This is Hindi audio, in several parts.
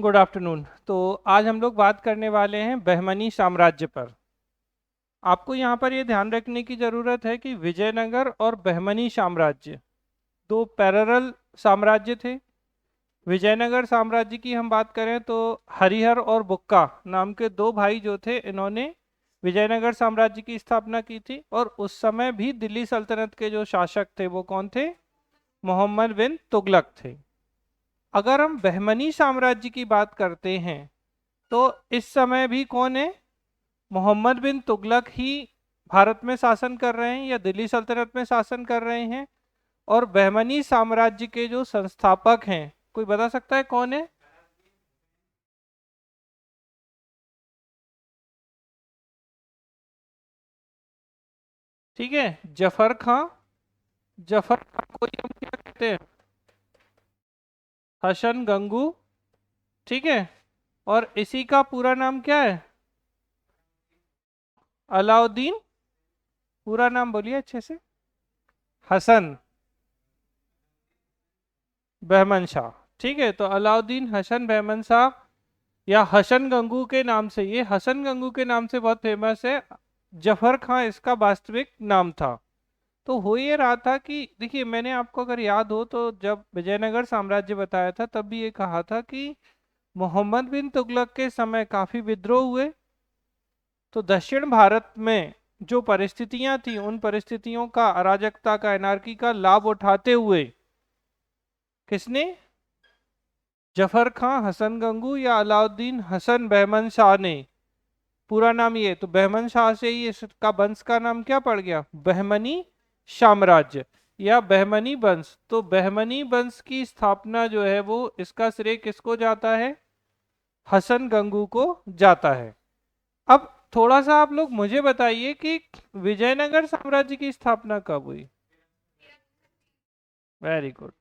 Good afternoon. तो आज हम लोग बात करने वाले हैं बहमनी साम्राज्य पर। आपको यहाँ पर ये ध्यान रखने की ज़रूरत है कि विजयनगर और बहमनी साम्राज्य दो पैरेलल साम्राज्य थे। विजयनगर साम्राज्य की हम बात करें तो हरिहर और बुक्का नाम के दो भाई जो थे, इन्होंने विजयनगर साम्राज्य की स्थापना की थी। और उस समय भी दिल्ली सल्तनत के जो शासक थे वो कौन थे? मोहम्मद बिन तुगलक थे। अगर हम बहमनी साम्राज्य की बात करते हैं तो इस समय भी कौन है? मोहम्मद बिन तुगलक ही भारत में शासन कर रहे हैं या दिल्ली सल्तनत में शासन कर रहे हैं। और बहमनी साम्राज्य के जो संस्थापक हैं, कोई बता सकता है कौन है? ठीक है, जफर खां। जफर खां को ही हम क्या कहते हैं? हसन गंगू। ठीक है। और इसी का पूरा नाम क्या है? अलाउद्दीन। पूरा नाम बोलिए अच्छे से। हसन बहमन शाह। ठीक है, तो अलाउद्दीन हसन बहमन शाह या हसन गंगू के नाम से, ये हसन गंगू के नाम से बहुत फेमस है। जफर खां इसका वास्तविक नाम था। तो हो ये रहा था कि देखिए, मैंने आपको अगर याद हो तो जब विजयनगर साम्राज्य बताया था तब भी ये कहा था कि मोहम्मद बिन तुगलक के समय काफी विद्रोह हुए। तो दक्षिण भारत में जो परिस्थितियां थी उन परिस्थितियों का, अराजकता का, एनार्की का लाभ उठाते हुए किसने? जफर खां, हसन गंगू या अलाउद्दीन हसन बहमन शाह ने। पूरा नाम ये, तो बहमन शाह से ही इसका वंश का नाम क्या पड़ गया? बहमनी साम्राज्य या बहमनी वंश। तो बहमनी वंश की स्थापना जो है वो, इसका श्रेय किसको जाता है? हसन गंगू को जाता है। अब थोड़ा सा आप लोग मुझे बताइए कि विजयनगर साम्राज्य की स्थापना कब हुई? वेरी गुड,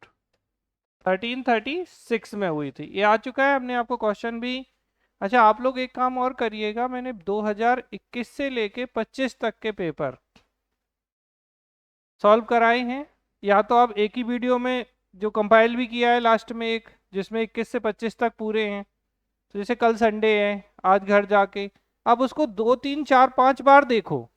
1336 में हुई थी। ये आ चुका है, हमने आपको क्वेश्चन भी। अच्छा, आप लोग एक काम और करिएगा, मैंने 2021 से लेके 25 तक के पेपर सॉल्व कराए हैं। या तो आप एक ही वीडियो में जो कंपाइल भी किया है लास्ट में एक, जिसमें 21 से 25 तक पूरे हैं। तो जैसे कल संडे है, आज घर जाके आप उसको 2 3 4 5 बार देखो।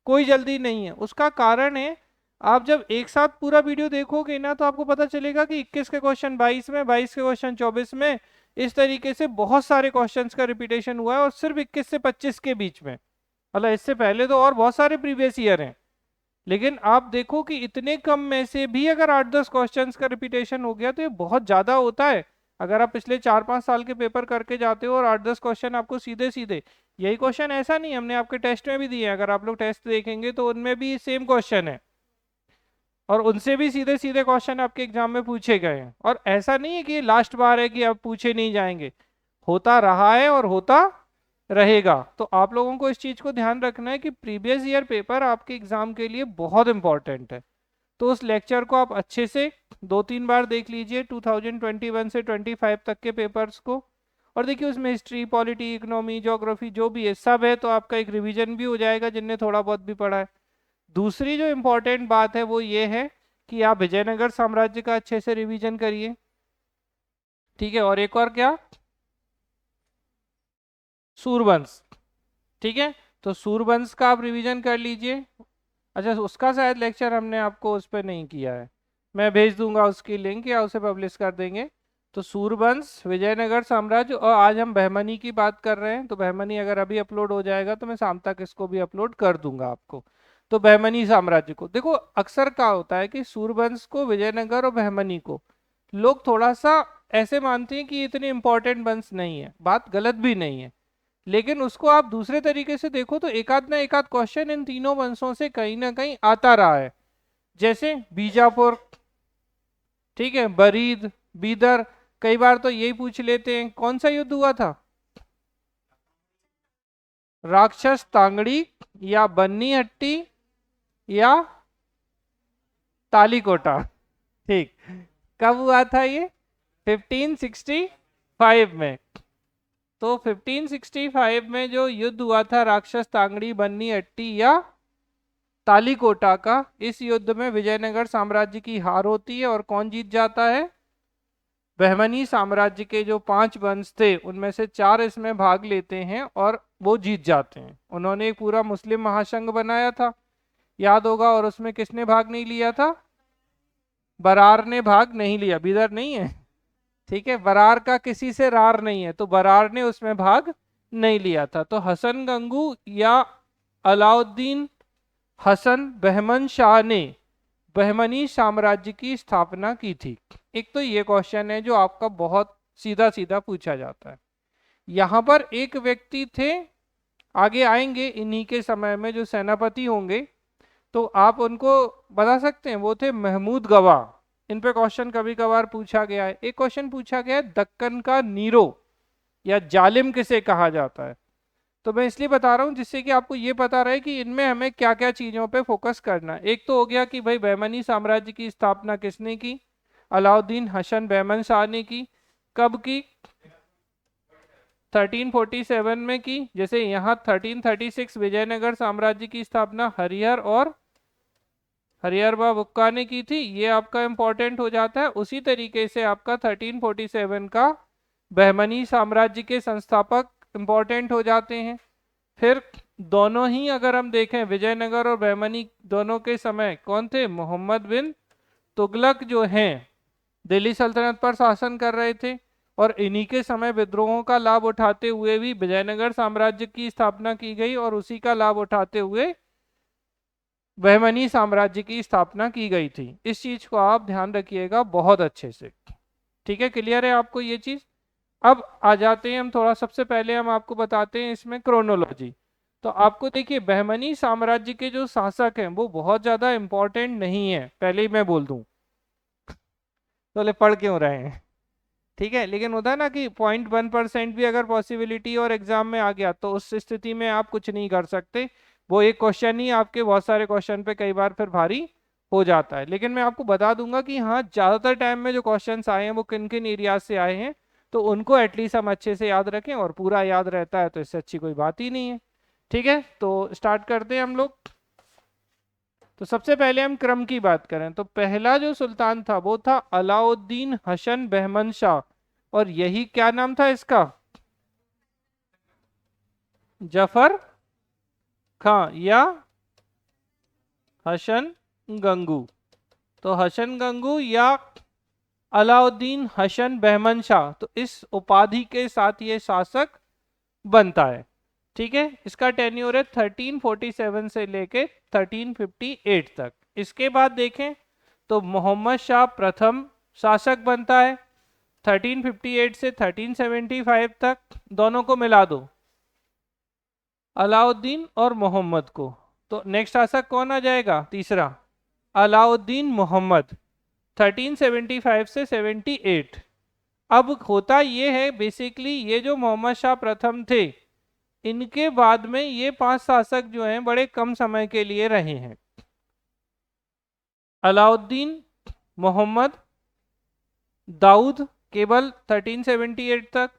कोई जल्दी नहीं है। उसका कारण है, आप जब एक साथ पूरा वीडियो देखोगे ना तो आपको पता चलेगा कि 21 के क्वेश्चन 22 में, 22 के क्वेश्चन 24 में, इस तरीके से बहुत सारे क्वेश्चंस का रिपीटेशन हुआ है, और सिर्फ 21 से 25 के बीच में। मतलब इससे पहले तो और बहुत सारे प्रीवियस ईयर हैं। लेकिन आप देखो कि इतने कम में से भी अगर 8 10 क्वेश्चंस का रिपीटेशन हो गया तो ये बहुत ज्यादा होता है। अगर आप पिछले 4 5 साल के पेपर करके जाते हो और 8 10 क्वेश्चन आपको सीधे सीधे, यही क्वेश्चन ऐसा नहीं, हमने आपके टेस्ट में भी दिए हैं, अगर आप लोग टेस्ट देखेंगे तो उनमें भी सेम क्वेश्चन है। और उनसे भी सीधे सीधे क्वेश्चन आपके एग्जाम में पूछे गए हैं। और ऐसा नहीं है कि ये लास्ट बार है कि अब पूछे नहीं जाएंगे, होता रहा है और होता रहेगा। तो आप लोगों को इस चीज को ध्यान रखना है कि प्रीवियस ईयर पेपर आपके एग्जाम के लिए बहुत इंपॉर्टेंट है। तो उस लेक्चर को आप अच्छे से 2 3 बार देख लीजिए, 2021 से 25 तक के पेपर्स को। और देखिए, उसमें हिस्ट्री, पॉलिटी, इकोनॉमी, ज्योग्राफी जो भी है सब है, तो आपका एक रिवीजन भी हो जाएगा जिनने थोड़ा बहुत भी पढ़ा है। दूसरी जो इम्पोर्टेंट बात है वो ये है कि आप विजयनगर साम्राज्य का अच्छे से रिवीजन करिए। ठीक है, और एक और क्या? सूरवंश। ठीक है, तो सूरवंश का आप रिवीजन कर लीजिए। अच्छा, उसका शायद लेक्चर हमने आपको उस पर नहीं किया है, मैं भेज दूंगा उसकी लिंक या उसे पब्लिश कर देंगे। तो सूरवंश, विजयनगर साम्राज्य, और आज हम बहमनी की बात कर रहे हैं, तो बहमनी अगर अभी अपलोड हो जाएगा तो मैं शाम तक इसको भी अपलोड कर दूंगा आपको। तो बहमनी साम्राज्य को देखो, अक्सर क्या होता है कि सूरवंश को, विजयनगर और बहमनी को लोग थोड़ा सा ऐसे मानते हैं कि ये इतने इंपॉर्टेंट वंश नहीं है। बात गलत भी नहीं है, लेकिन उसको आप दूसरे तरीके से देखो तो एक आध ना एक आध क्वेश्चन इन तीनों वंशों से कहीं ना कहीं आता रहा है। जैसे बीजापुर, ठीक है, बरीद, बीदर। कई बार तो यही पूछ लेते हैं कौन सा युद्ध हुआ था? राक्षस तांगड़ी या बन्नी हट्टी या तालीकोटा। ठीक, कब हुआ था ये? 1565 में। तो 1565 में जो युद्ध हुआ था राक्षस तांगड़ी, बन्नी हट्टी या तालीकोटा का, इस युद्ध में विजयनगर साम्राज्य की हार होती है और कौन जीत जाता है? बहमनी साम्राज्य के जो 5 वंश थे उनमें से 4 इसमें भाग लेते हैं और वो जीत जाते हैं। उन्होंने एक पूरा मुस्लिम महासंघ बनाया था, याद होगा, और उसमें किसने भाग नहीं लिया था? बरार ने भाग नहीं लिया, बिदर नहीं है, ठीक है, बरार का किसी से रार नहीं है, तो बरार ने उसमें भाग नहीं लिया था। तो हसन गंगू या अलाउद्दीन हसन बहमन शाह ने बहमनी साम्राज्य की स्थापना की थी। एक तो ये क्वेश्चन है जो आपका बहुत सीधा सीधा पूछा जाता है। यहाँ पर एक व्यक्ति थे, आगे आएंगे इन्हीं के समय में जो सेनापति होंगे, तो आप उनको बता सकते हैं, वो थे महमूद गवाह। इन पे क्वेश्चन कभी कभार पूछा गया है। एक क्वेश्चन पूछा गया है, दक्कन का नीरो या जालिम किसे कहा जाता है? तो मैं इसलिए बता रहा हूँ जिससे कि आपको ये पता रहे कि इनमें हमें क्या क्या चीजों पे फोकस करना है। एक तो हो गया कि भाई बहमनी साम्राज्य की स्थापना किसने की? अलाउद्दीन हसन बहमन शाह ने की। कब की? 1347 में की। जैसे यहाँ 1336 विजयनगर साम्राज्य की स्थापना हरिहर और हरिहरबा बुक्का ने की थी, ये आपका इंपॉर्टेंट हो जाता है। उसी तरीके से आपका 1347 का बहमनी साम्राज्य के संस्थापक इंपॉर्टेंट हो जाते हैं। फिर दोनों ही अगर हम देखें, विजयनगर और बहमनी दोनों के समय कौन थे? मोहम्मद बिन तुगलक जो हैं दिल्ली सल्तनत पर शासन कर रहे थे, और इन्हीं के समय विद्रोहों का लाभ उठाते हुए भी विजयनगर साम्राज्य की स्थापना की गई और उसी का लाभ उठाते हुए बहमनी साम्राज्य की स्थापना की गई थी। इस चीज को आप ध्यान रखिएगा बहुत अच्छे से, ठीक है? क्लियर है आपको ये चीज? अब आ जाते हैं हम थोड़ा, सबसे पहले हम आपको बताते हैं इसमें क्रोनोलॉजी। तो आपको देखिए, बहमनी साम्राज्य के जो शासक हैं वो बहुत ज्यादा इंपॉर्टेंट नहीं है, पहले ही मैं बोल दूं। तो ले पढ़ क्यों रहे हैं, ठीक है? लेकिन होता है ना कि 0.1% भी अगर पॉसिबिलिटी और एग्जाम में आ गया तो उस स्थिति में आप कुछ नहीं कर सकते। वो एक क्वेश्चन ही आपके बहुत सारे क्वेश्चन पे कई बार फिर भारी हो जाता है। लेकिन मैं आपको बता दूंगा कि हाँ, ज्यादातर टाइम में जो क्वेश्चंस आए हैं वो किन किन एरियाज से आए हैं, तो उनको एटलीस्ट हम अच्छे से याद रखें, और पूरा याद रहता है तो इससे अच्छी कोई बात ही नहीं है, ठीक है? तो स्टार्ट करते हैं हम लोग। तो सबसे पहले हम क्रम की बात करें तो पहला जो सुल्तान था वो था अलाउद्दीन हसन बहमन शाह, और यही क्या नाम था इसका? जफर खां या हसन गंगू। तो हसन गंगू या अलाउद्दीन हसन बहमन शाह, तो इस उपाधि के साथ ये शासक बनता है, ठीक है? इसका टेन्योर है 1347 से लेके 1358 तक। इसके बाद देखें तो मोहम्मद शाह प्रथम शासक बनता है 1358 से 1375 तक। दोनों को मिला दो, अलाउद्दीन और मोहम्मद को, तो नेक्स्ट शासक कौन आ जाएगा? तीसरा, अलाउद्दीन मोहम्मद 1375 से 78। अब होता ये है बेसिकली, ये जो मोहम्मद शाह प्रथम थे, इनके बाद में ये 5 शासक जो हैं बड़े कम समय के लिए रहे हैं। अलाउद्दीन, मोहम्मद, दाऊद केवल 1378 तक,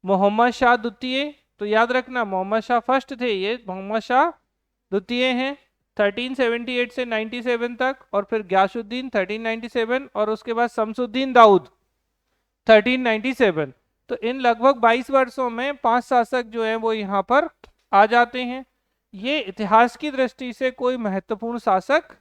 मोहम्मद शाह द्वितीय, तो याद रखना मोहम्मद शाह फर्स्ट थे, ये मोहम्मद शाह द्वितीय हैं 1378 से 97 तक, और फिर ग्यासुद्दीन 1397, और उसके बाद शमसुद्दीन दाऊद 1397। तो इन लगभग 22 वर्षों में 5 शासक जो हैं वो यहाँ पर आ जाते हैं। ये इतिहास की दृष्टि से कोई महत्वपूर्ण शासक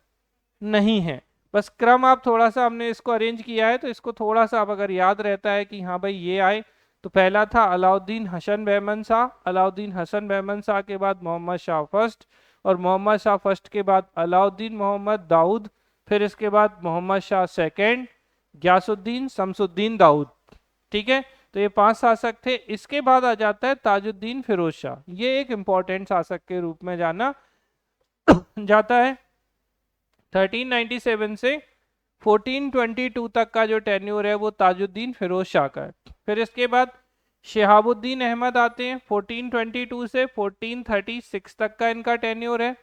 नहीं है, बस क्रम आप थोड़ा सा हमने इसको अरेंज किया है, तो इसको थोड़ा सा आप अगर याद रहता है कि हाँ भाई ये आए, तो पहला था अलाउद्दीन हसन बहमन शाह, अलाउद्दीन हसन बहमन शाह के बाद मोहम्मद शाह फर्स्ट, और मोहम्मद शाह फर्स्ट के बाद अलाउद्दीन मोहम्मद दाऊद, फिर इसके बाद मोहम्मद शाह सेकेंड, ग्यासुद्दीन, शमसुद्दीन दाऊद, ठीक है? तो ये 5 शासक थे। इसके बाद आ जाता है ताजुद्दीन फिरोज शाह, ये एक इंपॉर्टेंट शासक के रूप में जाना जाता है। 1397 से 1422 तक का जो टेन्योर है वो ताजुद्दीन फिरोज शाह का है। फिर इसके बाद शहाबुद्दीन अहमद आते हैं 1422 से 1436 तक का इनका टेन्योर है।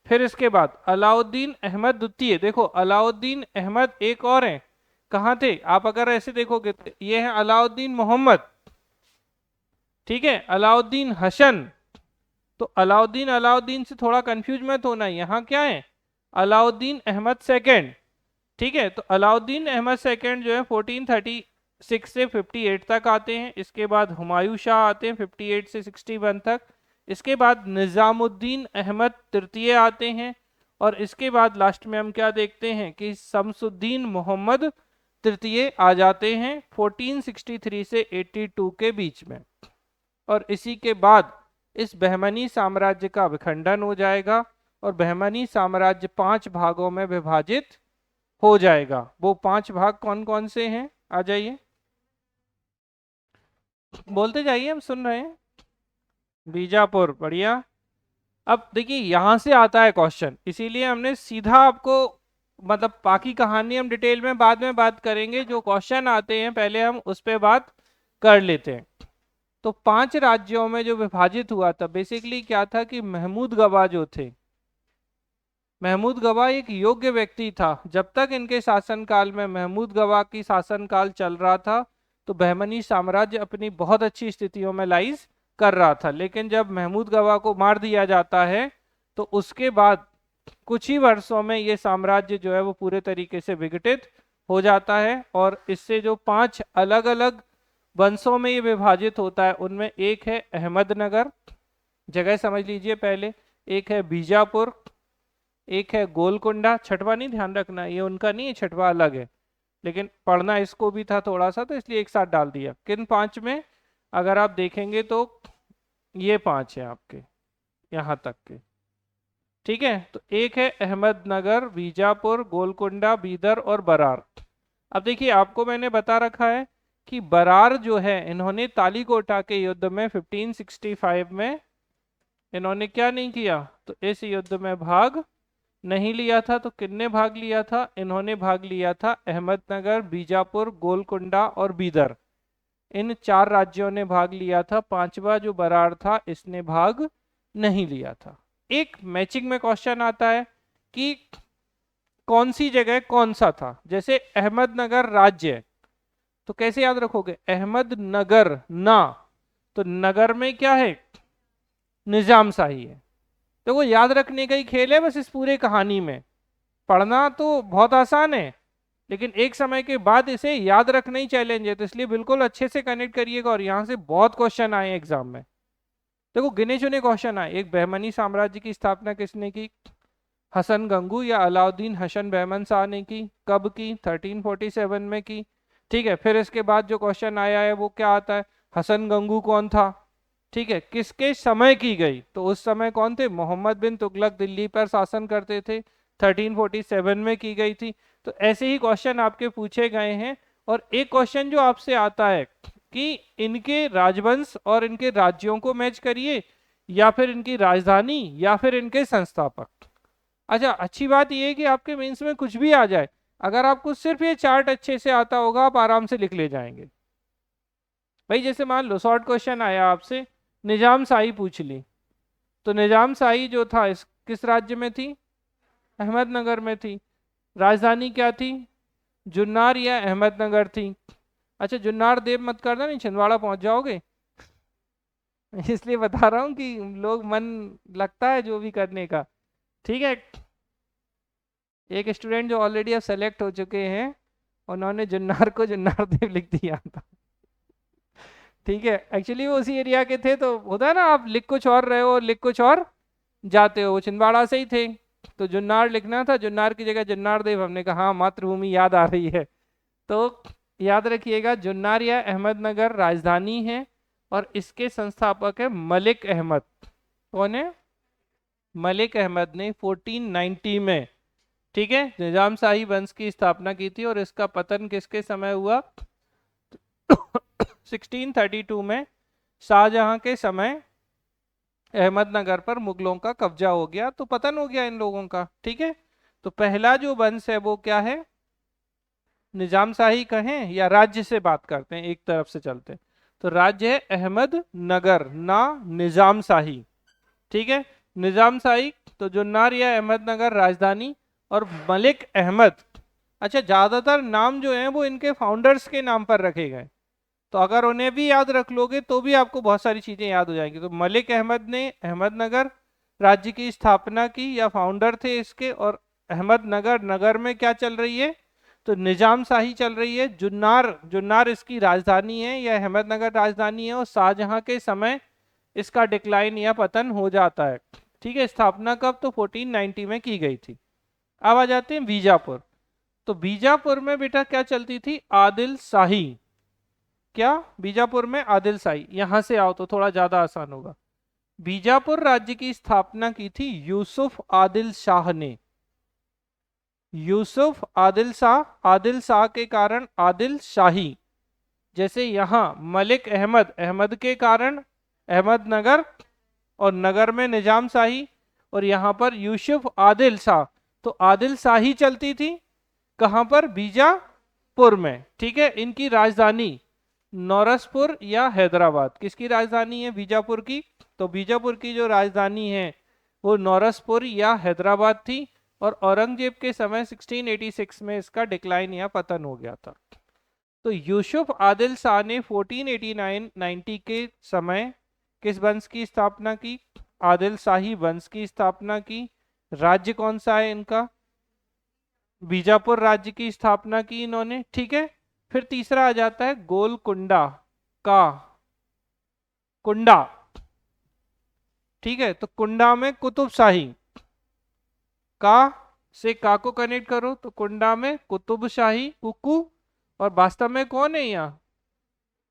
फिर इसके बाद अलाउद्दीन अहमद द्वितीय, देखो अलाउद्दीन अहमद एक और हैं, कहाँ थे? आप अगर ऐसे देखोगे तो ये है अलाउद्दीन मोहम्मद, ठीक है? अलाउद्दीन हसन, तो अलाउद्दीन से थोड़ा कंफ्यूज मत होना, यहाँ क्या है? अलाउद्दीन अहमद सेकेंड, ठीक है, तो अलाउद्दीन अहमद सेकंड जो है 1436 से 58 तक आते हैं। इसके बाद हुमायूं शाह आते हैं 58 से 61 तक। इसके बाद निज़ामुद्दीन अहमद तृतीय आते हैं। और इसके बाद लास्ट में हम क्या देखते हैं कि शमसुद्दीन मोहम्मद तृतीय आ जाते हैं 1463 से 82 के बीच में। और इसी के बाद इस बहमनी साम्राज्य का विखंडन हो जाएगा और बहमनी साम्राज्य 5 भागों में विभाजित हो जाएगा। वो 5 भाग कौन कौन से हैं, आ जाइए, बोलते जाइए, हम सुन रहे हैं। बीजापुर, बढ़िया। अब देखिए यहां से आता है क्वेश्चन, इसीलिए हमने सीधा आपको, मतलब बाकी कहानी हम डिटेल में बाद में बात करेंगे, जो क्वेश्चन आते हैं पहले हम उस पर बात कर लेते हैं। तो 5 राज्यों में जो विभाजित हुआ था, बेसिकली क्या था कि महमूद गवाह जो थे, महमूद गवाह एक योग्य व्यक्ति था। जब तक इनके शासनकाल में महमूद गवाह की शासनकाल चल रहा था तो बहमनी साम्राज्य अपनी बहुत अच्छी स्थितियों में लाइज कर रहा था। लेकिन जब महमूद गवाह को मार दिया जाता है तो उसके बाद कुछ ही वर्षों में ये साम्राज्य जो है वो पूरे तरीके से विघटित हो जाता है। और इससे जो 5 अलग अलग वंशों में ये विभाजित होता है, उनमें एक है अहमदनगर, जगह समझ लीजिए पहले, एक है बीजापुर, एक है गोलकुंडा। छठवा नहीं, ध्यान रखना ये उनका नहीं है, छठवा अलग है, लेकिन पढ़ना इसको भी था थोड़ा सा तो इसलिए एक साथ डाल दिया। किन 5 में अगर आप देखेंगे तो ये 5 है आपके यहाँ तक के, ठीक है। तो एक है अहमदनगर, बीजापुर, गोलकुंडा, बीदर और बरार। अब देखिए आपको मैंने बता रखा है कि बरार जो है, इन्होंने तालीकोटा के युद्ध में 1565 में इन्होंने क्या नहीं किया, तो इस युद्ध में भाग नहीं लिया था। तो किसने भाग लिया था, इन्होंने भाग लिया था अहमदनगर, बीजापुर, गोलकुंडा और बीदर, इन 4 राज्यों ने भाग लिया था। 5वां जो बरार था इसने भाग नहीं लिया था। एक मैचिंग में क्वेश्चन आता है कि कौन सी जगह कौन सा था। जैसे अहमदनगर राज्य है तो कैसे याद रखोगे, अहमदनगर ना, तो नगर में क्या है, निजाम शाही है। तो वो याद रखने का ही खेल है बस इस पूरे कहानी में। पढ़ना तो बहुत आसान है लेकिन एक समय के बाद इसे याद रखना ही चैलेंज है। तो इसलिए बिल्कुल अच्छे से कनेक्ट करिएगा। और यहाँ से बहुत क्वेश्चन आए एग्जाम में, देखो गिने चुने क्वेश्चन आए। एक बहमनी साम्राज्य की स्थापना किसने की, हसन गंगू या अलाउद्दीन हसन बहमन शाह ने की। कब की, 1347 में की, ठीक है। फिर इसके बाद जो क्वेश्चन आया है वो क्या आता है, हसन गंगू कौन था, ठीक है, किसके समय की गई, तो उस समय कौन थे, मोहम्मद बिन तुगलक दिल्ली पर शासन करते थे, 1347 में की गई थी। तो ऐसे ही क्वेश्चन आपके पूछे गए हैं। और एक क्वेश्चन जो आपसे आता है कि इनके राजवंश और इनके राज्यों को मैच करिए, या फिर इनकी राजधानी, या फिर इनके संस्थापक। अच्छा, अच्छी बात यह है कि आपके मेंस में कुछ भी आ जाए, अगर आपको सिर्फ ये चार्ट अच्छे से आता होगा आप आराम से लिख ले जाएंगे। भाई जैसे मान लो शॉर्ट क्वेश्चन आया आपसे, निजाम शाही पूछ ली, तो निजाम शाही जो था इस किस राज्य में थी, अहमदनगर में थी। राजधानी क्या थी, जुन्नार या अहमदनगर थी। अच्छा, जुन्नार देव मत करना, नहीं छिंदवाड़ा पहुंच जाओगे इसलिए बता रहा हूँ कि लोग मन लगता है जो भी करने का, ठीक है। एक स्टूडेंट जो ऑलरेडी अब सेलेक्ट हो चुके हैं, उन्होंने जुन्नार को जुन्नार देव लिख दिया था ठीक है, एक्चुअली वो उसी एरिया के थे। तो होता है ना, आप लिख कुछ और रहे हो और लिख कुछ और जाते हो, वो छिंदवाड़ा से ही थे। तो जुन्नार लिखना था, जुन्नार की जगह जुन्नार देव। हमने कहा हाँ, मातृभूमि याद आ रही है। तो याद रखिएगा, जुन्नार या अहमदनगर राजधानी है और इसके संस्थापक है मलिक अहमद। कौन है, मलिक अहमद ने 1490 में, ठीक है, निजाम शाही वंश की स्थापना की थी। और इसका पतन किसके समय हुआ 1632 में, शाहजहां के समय अहमदनगर पर मुगलों का कब्जा हो गया, तो पतन हो गया इन लोगों का, ठीक है। तो पहला जो वंश है वो क्या है, निजाम शाही कहें या राज्य से बात करते हैं, एक तरफ से चलते हैं। तो राज्य है अहमदनगर ना निजाम शाही, ठीक है। निजाम शाही तो जुन्नार या अहमदनगर राजधानी, और मलिक अहमद। अच्छा, ज्यादातर नाम जो हैं वो इनके फाउंडर्स के नाम पर रखे गए, तो अगर उन्हें भी याद रख लोगे तो भी आपको बहुत सारी चीजें याद हो जाएंगी। तो मलिक अहमद ने अहमदनगर राज्य की स्थापना की, या फाउंडर थे इसके। और अहमदनगर नगर में क्या चल रही है, तो निजाम शाही चल रही है। जुन्नार, जुन्नार इसकी राजधानी है या अहमदनगर राजधानी है, और शाहजहां के समय इसका डिक्लाइन या पतन हो जाता है। ठीक है, स्थापना कब? तो 1490 में की गई थी। अब आ जाते हैं बीजापुर। तो बीजापुर में बेटा क्या चलती थी? आदिल शाही। क्या? बीजापुर में आदिल शाही। यहां से आओ तो थोड़ा ज्यादा आसान होगा। बीजापुर राज्य की स्थापना की थी यूसुफ आदिल शाह ने। यूसुफ आदिल शाह, आदिल शाह के कारण आदिल शाही। जैसे यहां मलिक अहमद, अहमद के कारण अहमदनगर, और नगर में निजाम शाही, और यहां पर यूसुफ आदिल शाह, तो आदिल शाही चलती थी। कहां पर? बीजापुर में। ठीक है, इनकी राजधानी नौरसपुर या हैदराबाद। किसकी राजधानी है? बीजापुर की। तो बीजापुर की जो राजधानी है वो नौरसपुर या हैदराबाद थी, और औरंगजेब के समय 1686 में इसका डिक्लाइन या पतन हो गया था। तो यूसुफ आदिल शाह ने 1489-90 के समय किस वंश की स्थापना की? आदिल शाही वंश की स्थापना की। राज्य कौन सा है इनका? बीजापुर राज्य की स्थापना की इन्होंने। ठीक है, फिर तीसरा आ जाता है गोलकुंडा का कुंडा। ठीक है, तो कुंडा में कुतुब शाही। का से का को कनेक्ट करो तो कुंडा में कुतुब शाही, कुकू। और वास्तव में कौन है यहाँ?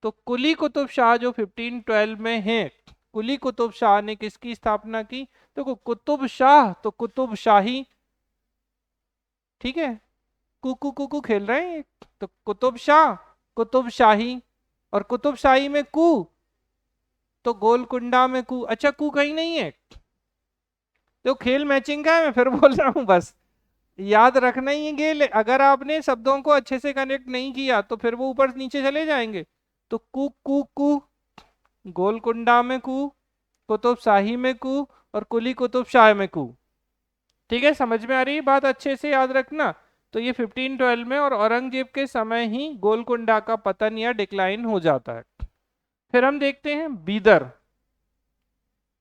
तो कुली कुतुब शाह जो 1512 में है। कुली कुतुब शाह ने किसकी स्थापना की? देखो कुतुब शाह तो कुतुब शाही। ठीक है, कुकू कुकू खेल रहे हैं, तो कुतुब शाह, कुतुब शाही, और कुतुब शाही में कू, तो गोलकुंडा में कू। अच्छा, कू कहीं नहीं है? तो खेल मैचिंग का है, मैं फिर बोल रहा हूं, बस याद रखना ही है गेल। अगर आपने शब्दों को अच्छे से कनेक्ट नहीं किया तो फिर वो ऊपर नीचे चले जाएंगे। तो कू कू कू, गोलकुंडा में कू, कुतुब शाही में कू, और कुली कुतुब शाह में कू। ठीक है, समझ में आ रही है बात? अच्छे से याद रखना। तो ये 1512 में और औरंगजेब के समय ही गोलकुंडा का पतन या डिक्लाइन हो जाता है। फिर हम देखते हैं बीदर।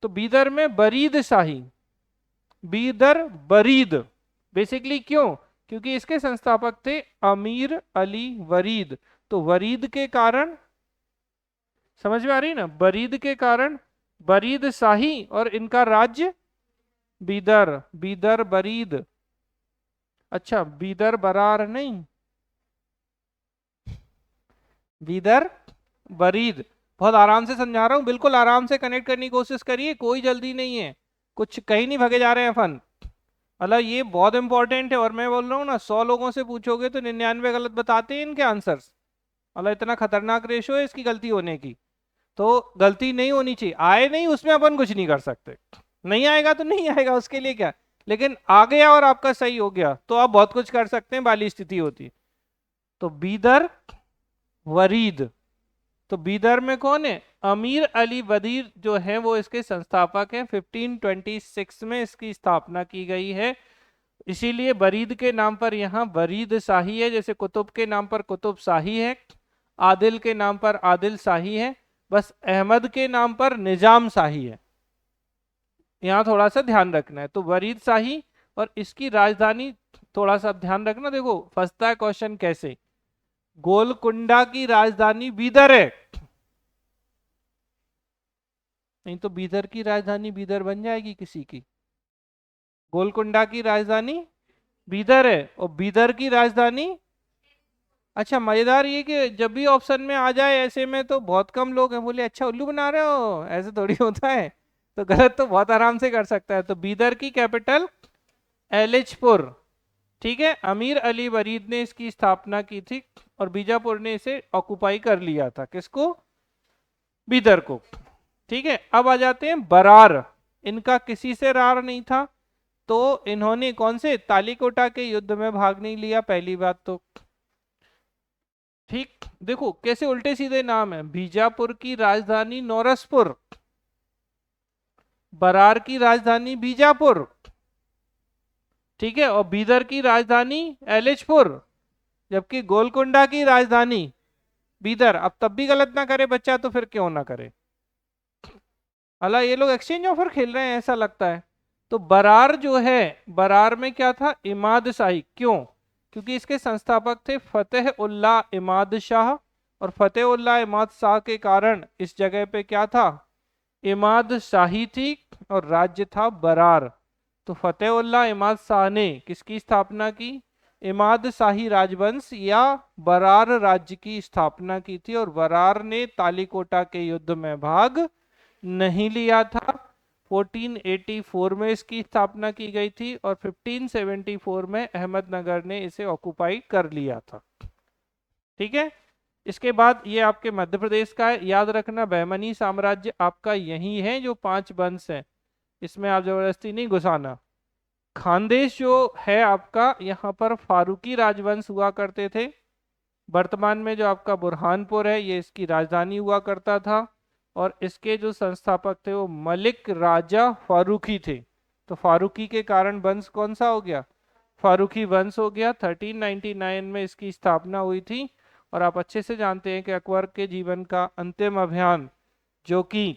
तो बीदर में बरीद शाही। बीदर बरीद, बेसिकली क्यों? क्योंकि इसके संस्थापक थे अमीर अली वरीद। तो वरीद के कारण, समझ में आ रही ना, बरीद के कारण बरीद शाही, और इनका राज्य बीदर। बीदर बरीद। अच्छा, बीदर बरार नहीं, बीदर बरीद। बहुत आराम से समझा रहा हूँ, बिल्कुल आराम से कनेक्ट करने की कोशिश करिए, कोई जल्दी नहीं है, कुछ कहीं नहीं भगे जा रहे हैं फन। मतलब ये बहुत इंपॉर्टेंट है, और मैं बोल रहा हूँ ना, 100 लोगों से पूछोगे तो 99 गलत बताते हैं इनके आंसर्स। मतलब इतना खतरनाक रेशो है इसकी गलती होने की। तो गलती नहीं होनी चाहिए, आए नहीं उसमें अपन कुछ नहीं कर सकते। नहीं आएगा तो नहीं आएगा, उसके लिए क्या। लेकिन आ गया और आपका सही हो गया तो आप बहुत कुछ कर सकते हैं, वाली स्थिति होती। तो बीदर वरीद। तो बीदर में कौन है? अमीर अली वजीर जो है वो इसके संस्थापक हैं। 1526 में इसकी स्थापना की गई है, इसीलिए बरीद के नाम पर यहाँ बरीद शाही है। जैसे कुतुब के नाम पर कुतुब शाही है, आदिल के नाम पर आदिल शाही है, बस अहमद के नाम पर निजाम शाही है। यहाँ थोड़ा सा ध्यान रखना है। तो बरीद शाही, और इसकी राजधानी थोड़ा सा ध्यान रखना। देखो फंसता है क्वेश्चन कैसे। गोलकुंडा की राजधानी बीदर है, नहीं तो बीदर की राजधानी बीदर बन जाएगी किसी की। गोलकुंडा की राजधानी बीदर है, और बीदर की राजधानी। अच्छा, मजेदार ये कि जब भी ऑप्शन में आ जाए ऐसे में तो बहुत कम लोग हैं बोले अच्छा उल्लू बना रहे हो, ऐसे थोड़ी होता है। तो गलत तो बहुत आराम से कर सकता है। तो बीदर की कैपिटल एलिचपुर। ठीक है, अमीर अली वरीद ने इसकी स्थापना की थी, और बीजापुर ने इसे ऑक्युपाई कर लिया था। किसको? बीदर को। ठीक है, अब आ जाते हैं बरार। इनका किसी से रार नहीं था, तो इन्होंने कौन से? तालीकोटा के युद्ध में भाग नहीं लिया, पहली बात तो। ठीक, देखो कैसे उल्टे सीधे नाम है। बीजापुर की राजधानी नौरसपुर, बरार की राजधानी बीजापुर। ठीक है, और बीदर की राजधानी एलिचपुर, जबकि गोलकुंडा की राजधानी बीदर। अब तब भी गलत ना करे बच्चा तो फिर क्यों ना करे। अला ये लोग एक्सचेंज ऑफर खेल रहे हैं ऐसा लगता है। तो बरार जो है, बरार में क्या था? इमाद शाही। क्यों? क्योंकि इसके संस्थापक थे फतेह उल्लाह इमाद शाह, और फतेह उल्लाह इमाद शाह के कारण इस जगह पे क्या था, इमाद शाही थी और राज्य था बरार। तो फतेह उल्लाह इमाद शाह ने किसकी स्थापना की, इमाद शाही राजवंश या बरार राज्य की स्थापना की थी, और बरार ने तालीकोटा के युद्ध में भाग नहीं लिया था। 1484 में इसकी स्थापना की गई थी और 1574 में अहमदनगर ने इसे ऑक्युपाई कर लिया था। ठीक है, इसके बाद ये आपके मध्य प्रदेश का है, याद रखना बहमनी साम्राज्य आपका यही है, जो 5 वंश है, इसमें आप जबरदस्ती नहीं घुसाना। खानदेश जो है आपका, यहाँ पर फारूकी राजवंश हुआ करते थे। वर्तमान में जो आपका बुरहानपुर है ये इसकी राजधानी हुआ करता था, और इसके जो संस्थापक थे वो मलिक राजा फारूकी थे। तो फारूकी के कारण वंश कौन सा हो गया, फारूकी वंश हो गया। 1399 में इसकी स्थापना हुई थी, और आप अच्छे से जानते हैं कि अकबर के जीवन का अंतिम अभियान जो कि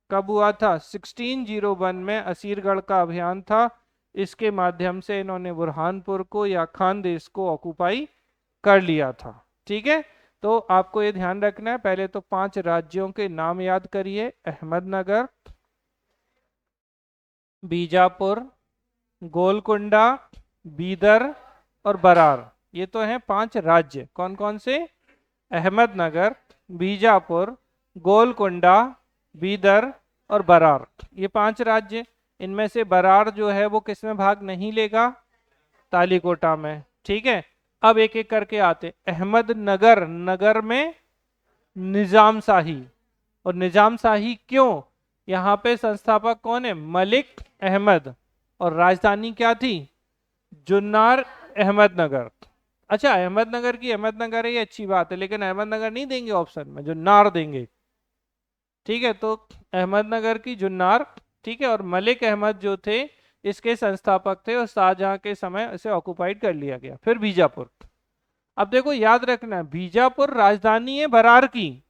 कब हुआ था, 1601 में असीरगढ़ का अभियान था। इसके माध्यम से इन्होंने बुरहानपुर को या खानदेश को ऑक्युपाई कर लिया था। ठीक है, तो आपको ये ध्यान रखना है, पहले तो 5 राज्यों के नाम याद करिए, अहमदनगर, बीजापुर, गोलकुंडा, बीदर और बरार। ये तो हैं 5 राज्य। कौन कौन से, अहमदनगर, बीजापुर, गोलकुंडा, बीदर और बरार, ये 5 राज्य। इनमें से बरार जो है वो किस में भाग नहीं लेगा, तालीकोटा में। ठीक है, अब एक एक करके आते। अहमदनगर, नगर में निजाम शाही, और निजाम शाही क्यों, यहाँ पे संस्थापक कौन है, मलिक अहमद, और राजधानी क्या थी, जुन्नार अहमदनगर। अच्छा, अहमदनगर की अहमदनगर है, ये अच्छी बात है, लेकिन अहमदनगर नहीं देंगे ऑप्शन में, जुन्नार देंगे। ठीक है, तो अहमदनगर की जुन्नार। ठीक है, और मलिक अहमद जो थे इसके संस्थापक थे, और शाहजहां के समय इसे ऑक्युपाइड कर लिया गया। फिर बीजापुर। अब देखो याद रखना, बीजापुर राजधानी है बरार की,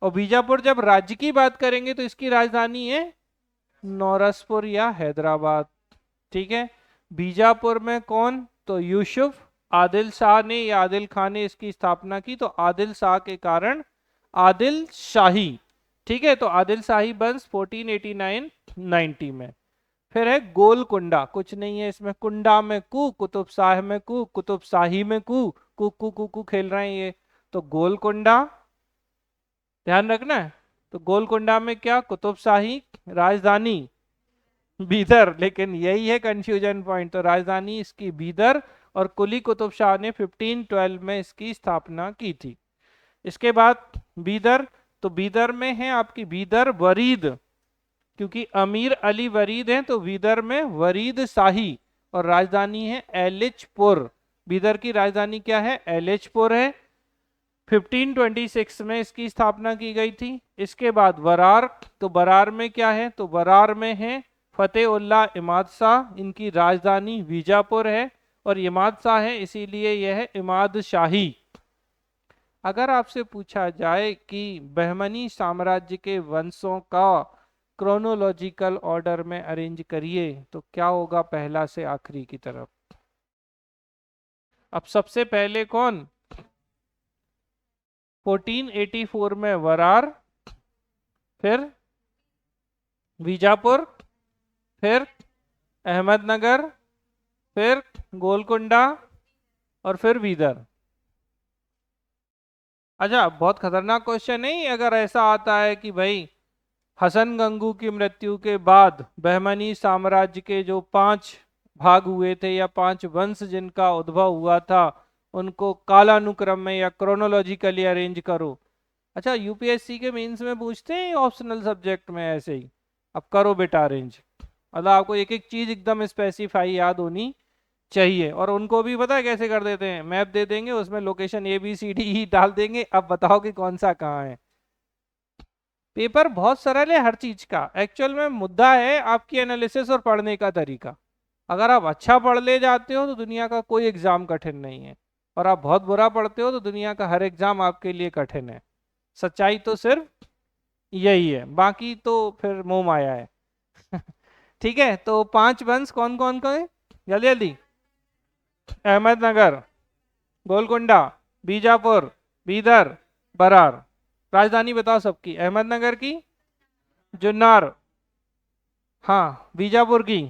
और बीजापुर जब राज्य की बात करेंगे तो इसकी राजधानी है नौरसपुर या हैदराबाद। ठीक है, बीजापुर में कौन, तो यूसुफ आदिल शाह ने या आदिल खान ने इसकी स्थापना की, तो आदिल शाह के कारण आदिल शाही। ठीक है, तो आदिल शाही वंश 1489-90 में। फिर है गोलकुंडा, कुछ नहीं है इसमें, कुंडा में कु, कुतुब शाह में कु, कुतुब शाही में कु, कु कु कु कु खेल रहे हैं ये, तो गोलकुंडा ध्यान रखना है। तो गोलकुंडा में क्या, कुतुब शाही, राजधानी बीदर, लेकिन यही है कंफ्यूजन पॉइंट, तो राजधानी इसकी बीदर, और कुली कुतुब शाह ने 1512 में इसकी स्थापना की थी। इसके बाद बीदर, तो बीदर में है आपकी बीदर वरीद, क्योंकि अमीर अली वरीद हैं, तो बीदर में वरीद शाही, और राजधानी है एलिचपुर। बीदर की राजधानी क्या है, एलिचपुर है। 1526 में इसकी स्थापना की गई थी। इसके बाद बरार, तो बरार में क्या है, तो बरार में है फतेह उल्लाह इमाद शाह, इनकी राजधानी बीजापुर है, और इमाद शाह है इसीलिए यह है इमाद शाही। अगर आपसे पूछा जाए कि बहमनी साम्राज्य के वंशों का क्रोनोलॉजिकल ऑर्डर में अरेंज करिए, तो क्या होगा पहला से आखिरी की तरफ। अब सबसे पहले कौन, 1484 में वरार, फिर बीजापुर, फिर अहमदनगर, फिर गोलकुंडा, और फिर बीदर। अच्छा, बहुत खतरनाक क्वेश्चन नहीं अगर ऐसा आता है कि भाई हसन गंगू की मृत्यु के बाद बहमनी साम्राज्य के जो 5 भाग हुए थे या 5 वंश जिनका उद्भव हुआ था, उनको कालानुक्रम में या क्रोनोलॉजिकली अरेंज करो। अच्छा, यूपीएससी के मेंस में पूछते हैं ऑप्शनल सब्जेक्ट में ऐसे ही, अब करो बेटा अरेंज। मतलब आपको एक एक चीज एकदम स्पेसिफाई याद होनी चाहिए, और उनको भी पता है कैसे कर देते हैं, मैप दे देंगे उसमें लोकेशन ABCD डाल देंगे, अब बताओ कि कौन सा कहाँ है। पेपर बहुत सरल है हर चीज का, एक्चुअल में मुद्दा है आपकी एनालिसिस और पढ़ने का तरीका। अगर आप अच्छा पढ़ ले जाते हो तो दुनिया का कोई एग्जाम कठिन नहीं है, और आप बहुत बुरा पढ़ते हो तो दुनिया का हर एग्जाम आपके लिए कठिन है। सच्चाई तो सिर्फ यही है, बाकी तो फिर मोह माया है। ठीक है, तो 5 वंश कौन कौन का है, जल्दी जल्दी। अहमदनगर, गोलकुंडा, बीजापुर, बीदर, बरार। राजधानी बताओ सबकी, अहमदनगर की जुन्नर, हाँ बीजापुर की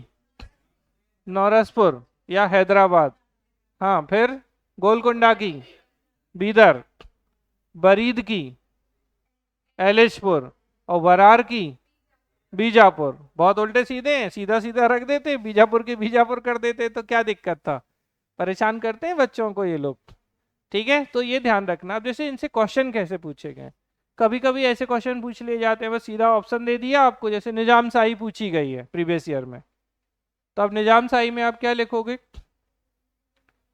नौरसपुर या हैदराबाद, हाँ फिर गोलकुंडा की बीदर, बरीद की एलिशपुर और बरार की बीजापुर। बहुत उल्टे सीधे हैं, सीधा सीधा रख देते, बीजापुर के बीजापुर कर देते तो क्या दिक्कत था। परेशान करते हैं बच्चों को ये लोग। ठीक है, तो ये ध्यान रखना। अब जैसे इनसे क्वेश्चन कैसे पूछे गए, कभी कभी ऐसे क्वेश्चन पूछ लिए जाते हैं, बस सीधा ऑप्शन दे दिया आपको, जैसे निजाम शाही पूछी गई है प्रीवियस ईयर में, तो अब निजाम शाही में आप क्या लिखोगे?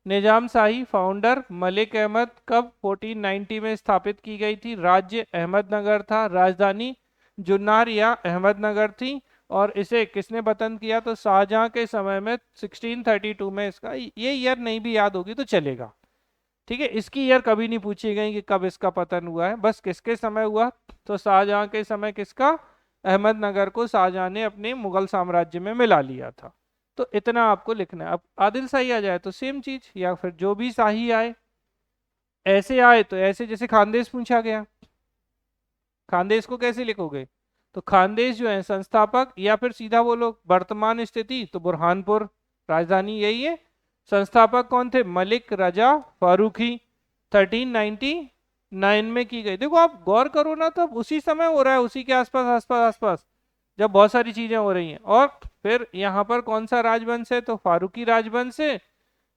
निजाम शाही फाउंडर मलिक अहमद, कब? 1490 में स्थापित की गई थी। राज्य अहमदनगर था, राजधानी जुन्नर या अहमदनगर थी। और इसे किसने पतन किया? तो शाहजहां के समय में 1632 में। इसका ये ईयर नहीं भी याद होगी तो चलेगा। ठीक है, इसकी ईयर कभी नहीं पूछी गई कि कब इसका पतन हुआ है, बस किसके समय हुआ? तो शाहजहां के समय। किसका? अहमदनगर को शाहजहां ने अपने मुगल साम्राज्य में मिला लिया था। तो इतना आपको लिखना है। अब आदिल शाही आ जाए तो सेम चीज, या फिर जो भी शाही आए, ऐसे आए तो ऐसे, जैसे खानदेश पूछा गया, खानदेश को कैसे लिखोगे? तो खानदेश जो है संस्थापक, या फिर सीधा बोलो वर्तमान स्थिति, तो बुरहानपुर, राजधानी यही है। संस्थापक कौन थे? मलिक रजा फारूकी, 1399 में की गई। देखो आप गौर करो ना, तो अब उसी समय हो रहा है, उसी के आसपास आसपास आसपास, जब बहुत सारी चीजें हो रही हैं। और फिर यहाँ पर कौन सा राजवंश है? तो फारूकी राजवंश है,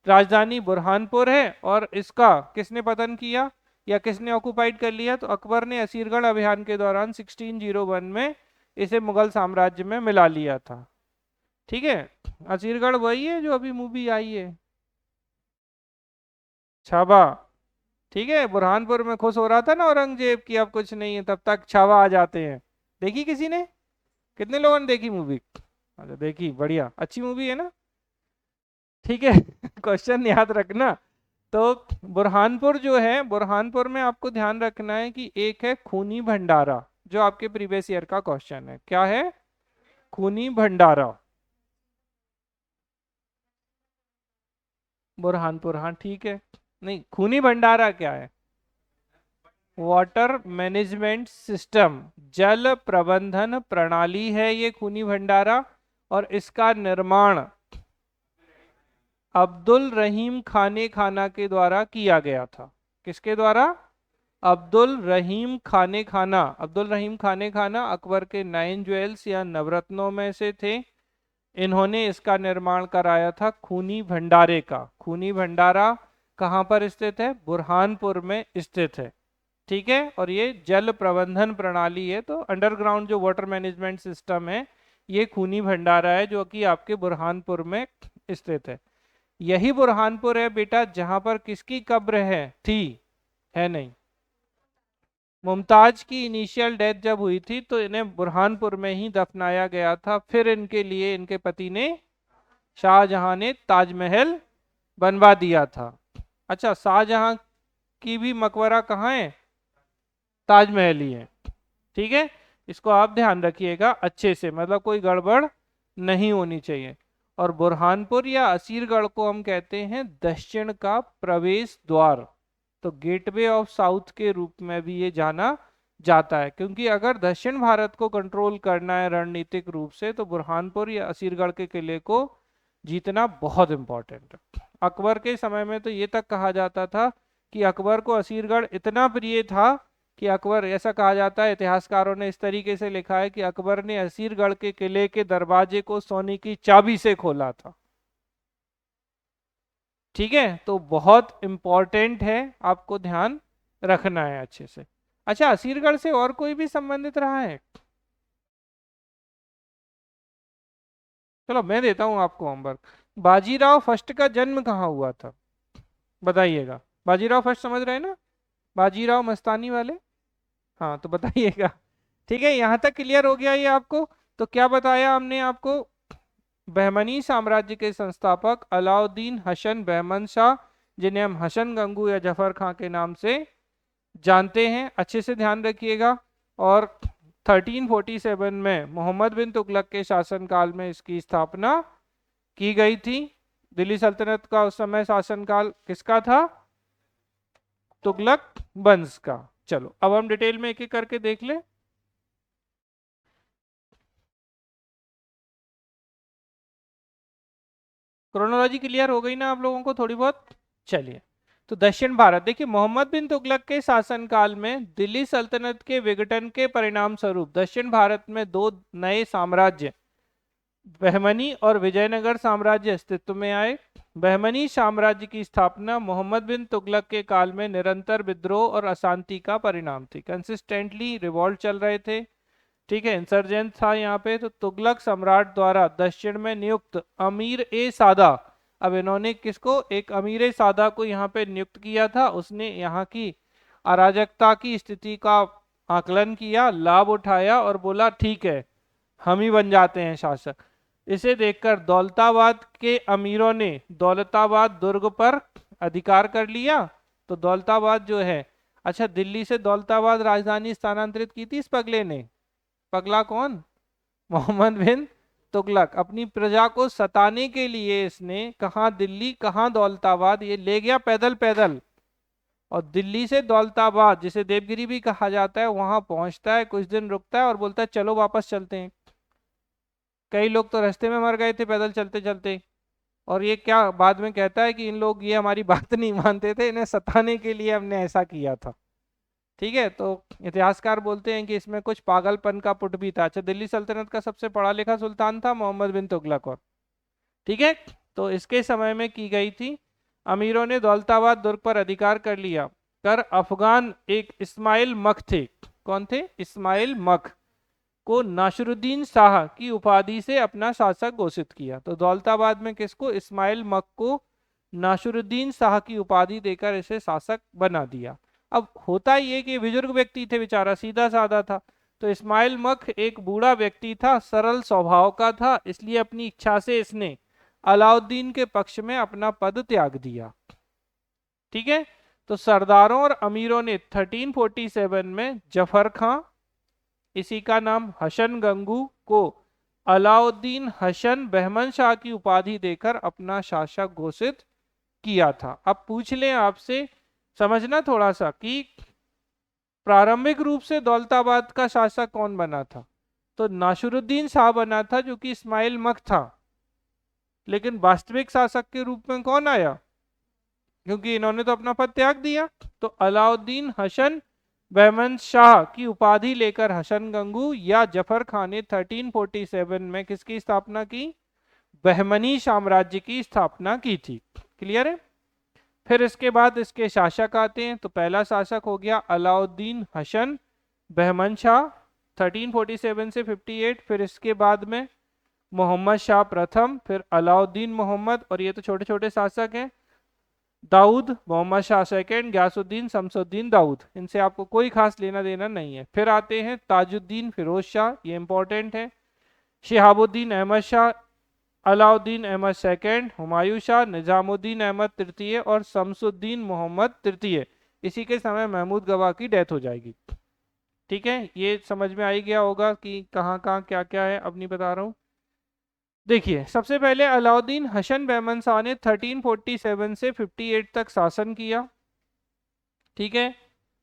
राजधानी बुरहानपुर है। और इसका किसने पतन किया या किसने ऑक्युपाइड कर लिया? तो अकबर ने असीरगढ़ अभियान के दौरान 1601 में इसे मुगल साम्राज्य में मिला लिया था। ठीक है, असीरगढ़ वही है जो अभी मूवी आई है, छावा। ठीक है, बुरहानपुर में खुश हो रहा था ना औरंगजेब की अब कुछ नहीं है, तब तक छावा आ जाते हैं। देखी किसी ने? कितने लोगों ने देखी मूवी? अच्छा देखी, बढ़िया, अच्छी मूवी है ना। ठीक है क्वेश्चन याद रखना। तो बुरहानपुर जो है, बुरहानपुर में आपको ध्यान रखना है कि एक है खूनी भंडारा, जो आपके प्रीवियस ईयर का क्वेश्चन है। क्या है? खूनी भंडारा, बुरहानपुर, हाँ ठीक है। नहीं, खूनी भंडारा क्या है? वाटर मैनेजमेंट सिस्टम, जल प्रबंधन प्रणाली है ये खूनी भंडारा। और इसका निर्माण अब्दुल रहीम खाने खाना के द्वारा किया गया था। किसके द्वारा? अब्दुल रहीम खाने खाना। अब्दुल रहीम खाने खाना अकबर के 9 ज्वेल्स या नवरत्नों में से थे। इन्होंने इसका निर्माण कराया था खूनी भंडारे का। खूनी भंडारा कहाँ पर स्थित है? बुरहानपुर में स्थित है। ठीक है, और ये जल प्रबंधन प्रणाली है, तो अंडरग्राउंड जो वाटर मैनेजमेंट सिस्टम है, ये खूनी भंडारा है जो कि आपके बुरहानपुर में स्थित है। यही बुरहानपुर है बेटा जहां पर किसकी कब्र थी? है नहीं, मुमताज की इनिशियल डेथ जब हुई थी तो इन्हें बुरहानपुर में ही दफनाया गया था। फिर इनके लिए इनके पति ने, शाहजहां ने, ताजमहल बनवा दिया था। अच्छा, शाहजहां की भी मकबरा कहाँ है? ताजमहल ही है। ठीक है, इसको आप ध्यान रखिएगा अच्छे से, मतलब कोई गड़बड़ नहीं होनी चाहिए। और बुरहानपुर या असीरगढ़ को हम कहते हैं दक्षिण का प्रवेश द्वार, तो गेटवे ऑफ साउथ के रूप में भी ये जाना जाता है। क्योंकि अगर दक्षिण भारत को कंट्रोल करना है रणनीतिक रूप से, तो बुरहानपुर या असीरगढ़ के किले को जीतना बहुत इंपॉर्टेंट है। अकबर के समय में तो ये तक कहा जाता था कि अकबर को असीरगढ़ इतना प्रिय था कि अकबर, ऐसा कहा जाता है, इतिहासकारों ने इस तरीके से लिखा है कि अकबर ने असीरगढ़ के किले के दरवाजे को सोने की चाबी से खोला था। ठीक है, तो बहुत इंपॉर्टेंट है, आपको ध्यान रखना है अच्छे से। अच्छा, असीरगढ़ से और कोई भी संबंधित रहा है? चलो मैं देता हूं आपको होमवर्क। बाजीराव फर्स्ट का जन्म कहाँ हुआ था? बताइएगा। बाजीराव फर्स्ट समझ रहे हैं ना, बाजीराव मस्तानी वाले? हाँ तो बताइएगा। ठीक है, यहाँ तक क्लियर हो गया ये आपको? तो क्या बताया हमने आपको? बहमनी साम्राज्य के संस्थापक अलाउद्दीन हसन बहमन शाह, जिन्हें हम हसन गंगू या जफर खां के नाम से जानते हैं, अच्छे से ध्यान रखिएगा। और 1347 में मोहम्मद बिन तुगलक के शासनकाल में इसकी स्थापना की गई थी। दिल्ली सल्तनत का उस समय शासनकाल किसका था? तुगलक वंश का। चलो अब हम डिटेल में एक एक करके देख ले। क्रोनोलॉजी क्लियर हो गई ना आप लोगों को थोड़ी बहुत? चलिए, तो दक्षिण भारत देखिए, मोहम्मद बिन तुगलक के शासनकाल में दिल्ली सल्तनत के विघटन के परिणाम स्वरूप दक्षिण भारत में दो नए साम्राज्य, बहमनी और विजयनगर साम्राज्य अस्तित्व में आए। बहमनी साम्राज्य की स्थापना मोहम्मद बिन तुगलक के काल में निरंतर विद्रोह और अशांति का परिणाम थी। कंसिस्टेंटली रिवॉल्ट चल रहे थे, ठीक है, इंसर्जेंट था यहाँ पे। तो तुगलक सम्राट द्वारा दक्षिण में नियुक्त अमीर ए सादा, अब इन्होंने किसको? एक अमीर ए सादा को यहाँ पे नियुक्त किया था। उसने यहाँ की अराजकता की स्थिति का आकलन किया, लाभ उठाया और बोला ठीक है हम ही बन जाते हैं शासक। इसे देखकर दौलताबाद के अमीरों ने दौलताबाद दुर्ग पर अधिकार कर लिया। तो दौलताबाद जो है, अच्छा दिल्ली से दौलताबाद राजधानी स्थानांतरित की थी इस पगले ने। पगला कौन? मोहम्मद बिन तुगलक। अपनी प्रजा को सताने के लिए इसने कहाँ दिल्ली कहाँ दौलताबाद, ये ले गया पैदल पैदल, और दिल्ली से दौलताबाद जिसे देवगिरी भी कहा जाता है वहां पहुंचता है, कुछ दिन रुकता है और बोलता है चलो वापस चलते हैं। कई लोग तो रास्ते में मर गए थे पैदल चलते चलते। और ये क्या बाद में कहता है कि इन लोग ये हमारी बात नहीं मानते थे, इन्हें सताने के लिए हमने ऐसा किया था। ठीक है, तो इतिहासकार बोलते हैं कि इसमें कुछ पागलपन का पुट भी था। अच्छा, दिल्ली सल्तनत का सबसे पढ़ा लिखा सुल्तान था मोहम्मद बिन तुगलक। और ठीक है, तो इसके समय में की गई थी, अमीरों ने दौलताबाद दुर्ग पर अधिकार कर लिया कर अफगान एक इस्माइल मख थे। कौन थे? इस्माइल मख को नासिरुद्दीन शाह की उपाधि से अपना शासक घोषित किया। तो दौलताबाद में किसको? इस्माइल मख को नासिरुद्दीन शाह की उपाधि देकर इसे शासक बना दिया। अब होता ये कि बुजुर्ग व्यक्ति थे, बेचारा सीधा साधा था। तो इस्माइल मख एक बूढ़ा व्यक्ति था, सरल स्वभाव का था, इसलिए अपनी इच्छा से इसने अलाउद्दीन के पक्ष में अपना पद त्याग दिया। ठीक है, तो सरदारों और अमीरों ने 1347 में जफर खां, इसी का नाम हसन गंगू, को अलाउद्दीन हसन बहमन शाह की उपाधि देकर अपना शासक घोषित किया था। अब पूछ लें आपसे, समझना थोड़ा सा कि प्रारंभिक रूप से दौलताबाद का शासक कौन बना था? तो नासिरुद्दीन शाह बना था, जो कि इस्माइल मख था। लेकिन वास्तविक शासक के रूप में कौन आया? क्योंकि इन्होंने तो अपना पद त्याग दिया। तो अलाउद्दीन हसन बहमन शाह की उपाधि लेकर हसन गंगू या जफर खान ने 1347 में किसकी स्थापना की? बहमनी साम्राज्य की स्थापना की थी। क्लियर है? फिर इसके बाद इसके शासक आते हैं। तो पहला शासक हो गया अलाउद्दीन हसन बहमन शाह 1347 से 58। फिर इसके बाद में मोहम्मद शाह प्रथम, फिर अलाउद्दीन मोहम्मद, और ये तो छोटे छोटे शासक हैं, दाऊद, मोहम्मद शाह सेकंड, गयासुद्दीन, शमसुद्दीन दाऊद, इनसे आपको कोई खास लेना देना नहीं है। फिर आते हैं ताजुद्दीन फिरोज शाह, ये इंपॉर्टेंट है, शिहाबुद्दीन अहमद शाह, अलाउद्दीन अहमद सेकंड, हुमायूं शाह, निजामुद्दीन अहमद तृतीय और शमसुद्दीन मोहम्मद तृतीय। इसी के समय महमूद गवाह की डेथ हो जाएगी। ठीक है, ये समझ में आ ही गया होगा कि कहाँ कहाँ क्या क्या है, अब नहीं बता रहा हूँ। देखिए, सबसे पहले अलाउद्दीन हसन बहमन शाह ने 1347 से 58 तक शासन किया। ठीक है,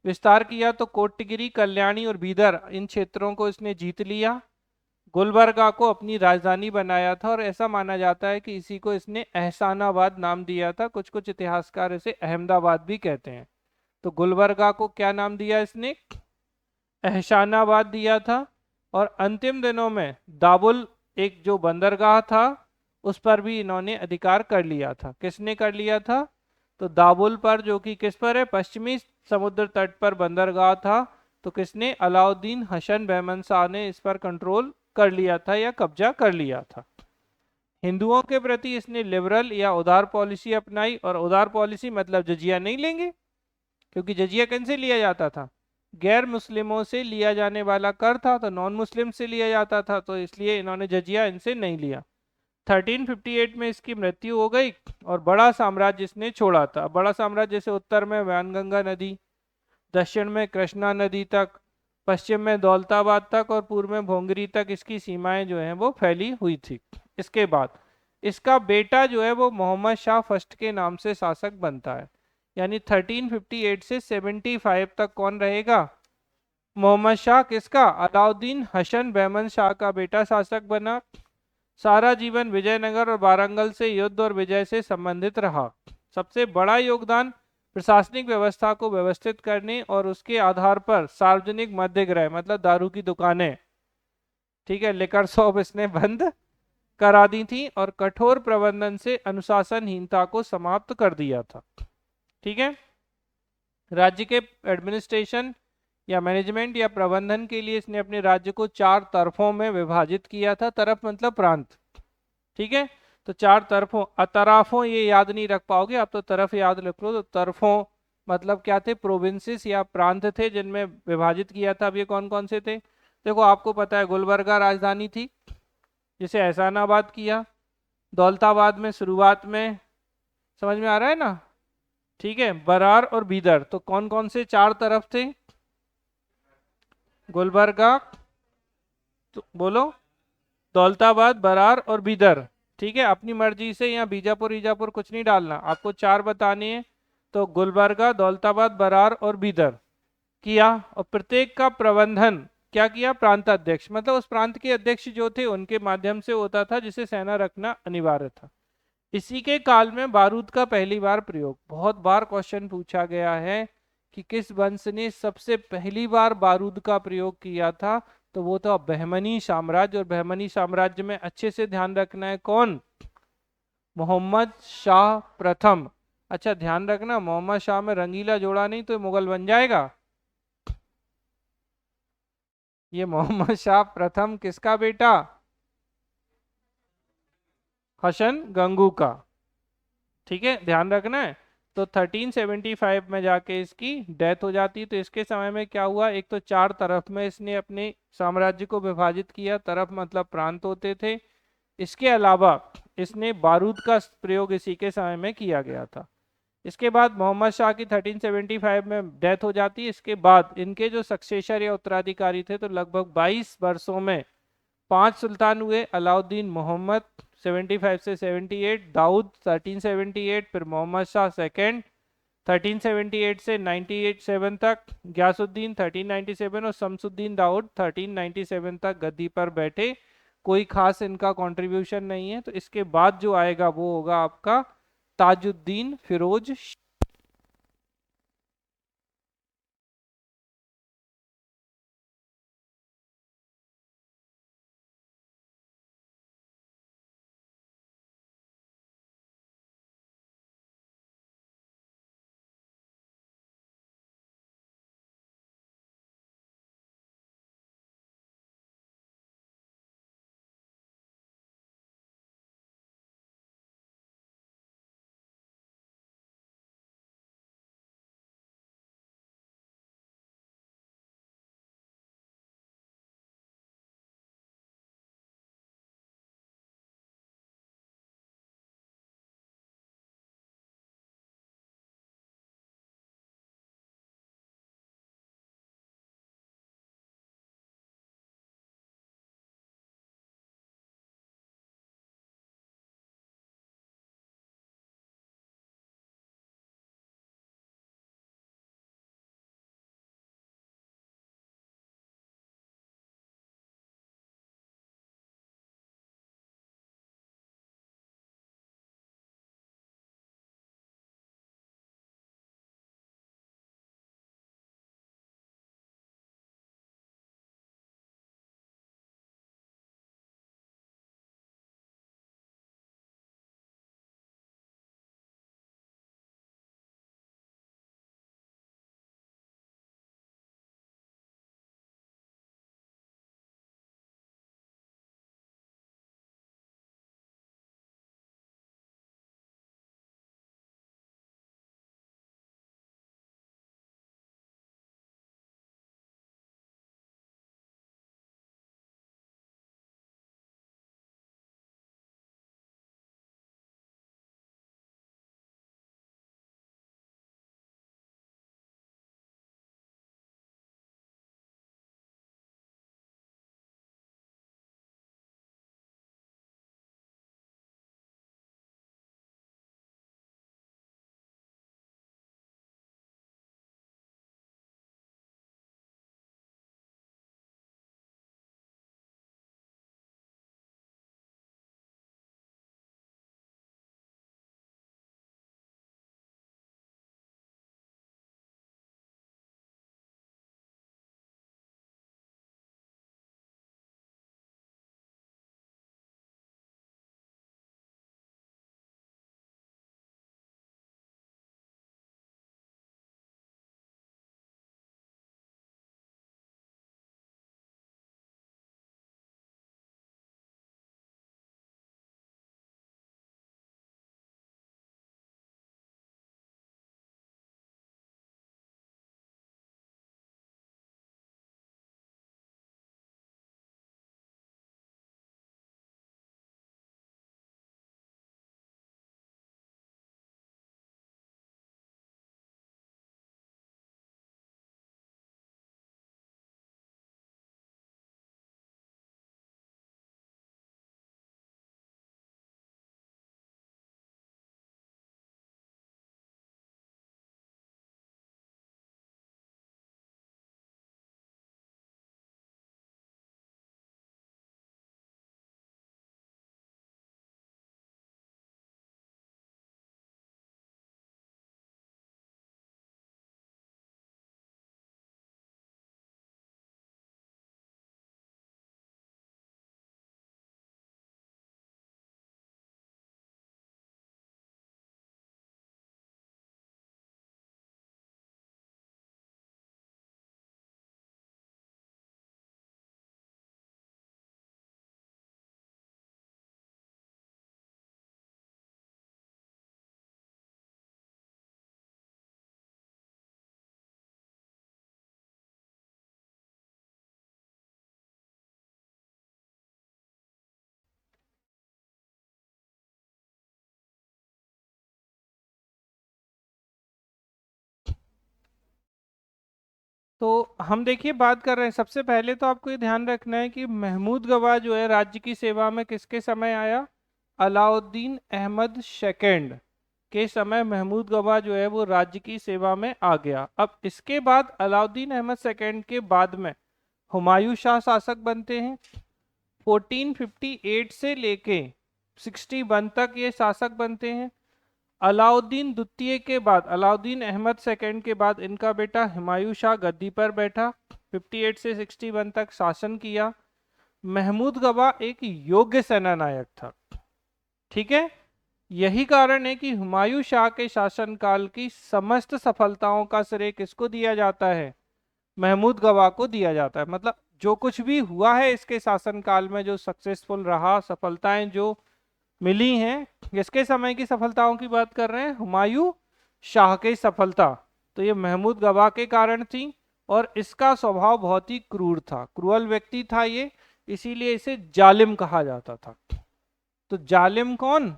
विस्तार किया तो कोटगिरी, कल्याणी और बीदर, इन क्षेत्रों को इसने जीत लिया। गुलबर्गा को अपनी राजधानी बनाया था, और ऐसा माना जाता है कि इसी को इसने एहसानाबाद नाम दिया था। कुछ कुछ इतिहासकार इसे अहमदाबाद भी कहते हैं। तो गुलबर्गा को क्या नाम दिया इसने? एहसानाबाद दिया था। और अंतिम दिनों में दाबुल, एक जो बंदरगाह था, उस पर भी इन्होंने अधिकार कर लिया था। किसने कर लिया था? तो दाबुल पर, जो कि किस पर है? पश्चिमी समुद्र तट पर बंदरगाह था। तो किसने? अलाउद्दीन हसन बहमन शाह ने इस पर कंट्रोल कर लिया था या कब्जा कर लिया था। हिंदुओं के प्रति इसने लिबरल या उदार पॉलिसी अपनाई। और उदार पॉलिसी मतलब जजिया नहीं लेंगे, क्योंकि जजिया किन से लिया जाता था? गैर मुस्लिमों से लिया जाने वाला कर था, तो नॉन मुस्लिम से लिया जाता था, तो इसलिए इन्होंने जजिया इनसे नहीं लिया। 1358 में इसकी मृत्यु हो गई और बड़ा साम्राज्य इसने छोड़ा था। बड़ा साम्राज्य जैसे उत्तर में वैनगंगा नदी, दक्षिण में कृष्णा नदी तक, पश्चिम में दौलताबाद तक और पूर्व में भोंगरी तक इसकी सीमाएं जो हैं वो फैली हुई थी। इसके बाद इसका बेटा जो है वो मोहम्मद शाह फर्स्ट के नाम से शासक बनता है। यानी 1358 से 75 तक कौन रहेगा? मोहम्मद शाह किसका? अलाउद्दीन हसन बहमन शाह का बेटा शासक बना। सारा जीवन विजयनगर और वारंगल से युद्ध और विजय से संबंधित रहा। सबसे बड़ा योगदान प्रशासनिक व्यवस्था को व्यवस्थित करने और उसके आधार पर सार्वजनिक मद्यगृह मतलब दारू की दुकानें, ठीक है, लिकर शॉप इसने बंद करा दी थी और कठोर प्रबंधन से अनुशासनहीनता को समाप्त कर दिया था। ठीक है। राज्य के एडमिनिस्ट्रेशन या मैनेजमेंट या प्रबंधन के लिए इसने अपने राज्य को 4 तरफों में विभाजित किया था। तरफ मतलब प्रांत। ठीक है। तो 4 तरफों, अतराफों ये याद नहीं रख पाओगे आप, तो तरफ याद रख लो। तो तरफों मतलब क्या थे? प्रोविंसेस या प्रांत थे जिनमें विभाजित किया था। अब ये कौन कौन से थे? देखो आपको पता है गुलबर्गा राजधानी थी जिसे एहसानाबाद किया। दौलताबाद में शुरुआत में, समझ में आ रहा है ना? ठीक है। बरार और बीदर, तो कौन कौन से 4 तरफ थे? गुलबर्गा, तो बोलो, दौलताबाद, बरार और बीदर। ठीक है। अपनी मर्जी से यहाँ बीजापुर ईजापुर कुछ नहीं डालना, आपको 4 बताने हैं। तो गुलबर्गा, दौलताबाद, बरार और बीदर किया। और प्रत्येक का प्रबंधन क्या किया? प्रांत अध्यक्ष, मतलब उस प्रांत के अध्यक्ष जो थे उनके माध्यम से होता था, जिसे सेना रखना अनिवार्य था। इसी के काल में बारूद का पहली बार प्रयोग, बहुत बार क्वेश्चन पूछा गया है कि किस वंश ने सबसे पहली बार बारूद का प्रयोग किया था? तो वो था बहमनी साम्राज्य। और बहमनी साम्राज्य में अच्छे से ध्यान रखना है कौन? मोहम्मद शाह प्रथम। अच्छा ध्यान रखना, मोहम्मद शाह में रंगीला जोड़ा नहीं तो मुगल बन जाएगा। ये मोहम्मद शाह प्रथम किसका बेटा? हसन गंगू का। ठीक है, ध्यान रखना है। तो 1375 में जाके इसकी डेथ हो जाती है। तो इसके समय में क्या हुआ? एक तो 4 तरफ में इसने अपने साम्राज्य को विभाजित किया। तरफ मतलब प्रांत होते थे। इसके अलावा इसने बारूद का प्रयोग इसी के समय में किया गया था। इसके बाद मोहम्मद शाह की 1375 में डेथ हो जाती है। इसके बाद इनके जो सक्सेसर या उत्तराधिकारी थे, तो लगभग 22 वर्षों में 5 सुल्तान हुए। अलाउद्दीन मोहम्मद 75 से 78, दाऊद 1378, फिर मोहम्मद शाह सेकेंड 1378 से 97 तक, गयासुद्दीन 1397 और शमसुद्दीन दाऊद 1397 तक गद्दी पर बैठे। कोई खास इनका कंट्रीब्यूशन नहीं है। तो इसके बाद जो आएगा वो होगा आपका ताजुद्दीन फिरोज तो हम देखिए बात कर रहे हैं, सबसे पहले तो आपको ये ध्यान रखना है कि महमूद गवाह जो है राज्य की सेवा में किसके समय आया? अलाउद्दीन अहमद सेकंड के समय महमूद गवाह जो है वो राज्य की सेवा में आ गया। अब इसके बाद अलाउद्दीन अहमद सेकंड के बाद में हुमायूं शाह शासक बनते हैं। 1458 से लेके 61 तक ये शासक बनते हैं। अलाउद्दीन द्वितीय के बाद, अलाउद्दीन अहमद सेकंड के बाद इनका बेटा हुमायूं शाह गद्दी पर बैठा, 58 से 61 तक शासन किया। महमूद गवाह एक योग्य सेना नायक था, ठीक है। यही कारण है कि हुमायूं शाह के शासनकाल की समस्त सफलताओं का श्रेय किसको दिया जाता है? महमूद गवाह को दिया जाता है। मतलब जो कुछ भी हुआ है इसके शासनकाल में, जो सक्सेसफुल रहा, सफलताएं जो मिली हैं, किसके समय की सफलताओं की बात कर रहे हैं? हुमायूं शाह की सफलता। तो ये महमूद गवाह के कारण थी। और इसका स्वभाव बहुत ही क्रूर था, क्रूअल व्यक्ति था ये, इसीलिए इसे जालिम कहा जाता था। तो जालिम कौन?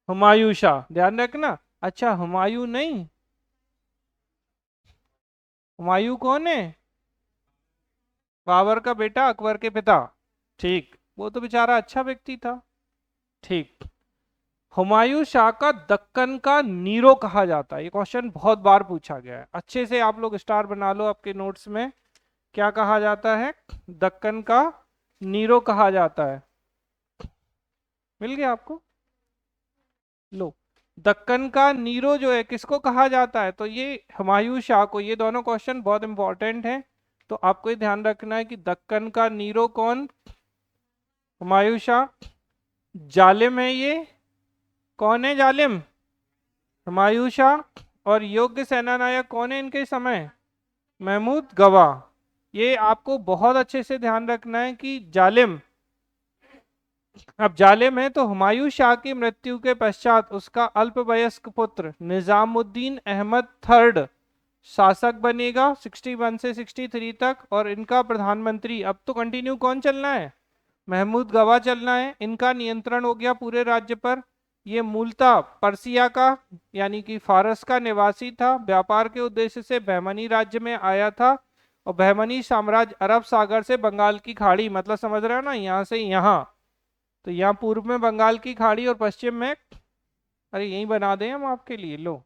हुमायूं शाह, ध्यान रखना। अच्छा, हुमायूं नहीं, हुमायूं कौन है? बाबर का बेटा, अकबर के पिता। ठीक, वो तो बेचारा अच्छा व्यक्ति था। ठीक। हुमायूं शाह का दक्कन का नीरो कहा जाता है। ये क्वेश्चन बहुत बार पूछा गया है, अच्छे से आप लोग स्टार बना लो आपके नोट्स में। क्या कहा जाता है? दक्कन का नीरो कहा जाता है। मिल गया आपको? लो, दक्कन का नीरो जो है किसको कहा जाता है? तो ये हुमायूं शाह को। ये दोनों क्वेश्चन बहुत इंपॉर्टेंट हैं, तो आपको ये ध्यान रखना है कि दक्कन का नीरो कौन? हुमायूं शाह। जालिम है ये, कौन है जालिम? हुमायूं शाह। और योग्य सेना नायक कौन है इनके समय? महमूद गवाह। ये आपको बहुत अच्छे से ध्यान रखना है कि जालिम, अब जालिम है तो हुमायूं शाह की मृत्यु के पश्चात उसका अल्पवयस्क पुत्र निजामुद्दीन अहमद थर्ड शासक बनेगा 61 से 63 तक। और इनका प्रधानमंत्री, अब तो कंटिन्यू कौन चलना है? महमूद गवाह चलना है। इनका नियंत्रण हो गया पूरे राज्य पर। ये मूलतः पर्सिया का यानी कि फारस का निवासी था, व्यापार के उद्देश्य से बहमनी राज्य में आया था। और बहमनी साम्राज्य अरब सागर से बंगाल की खाड़ी, मतलब समझ रहे हो ना, यहाँ से यहाँ, तो यहाँ पूर्व में बंगाल की खाड़ी और पश्चिम में, अरे यहीं बना दें हम आपके लिए, लो।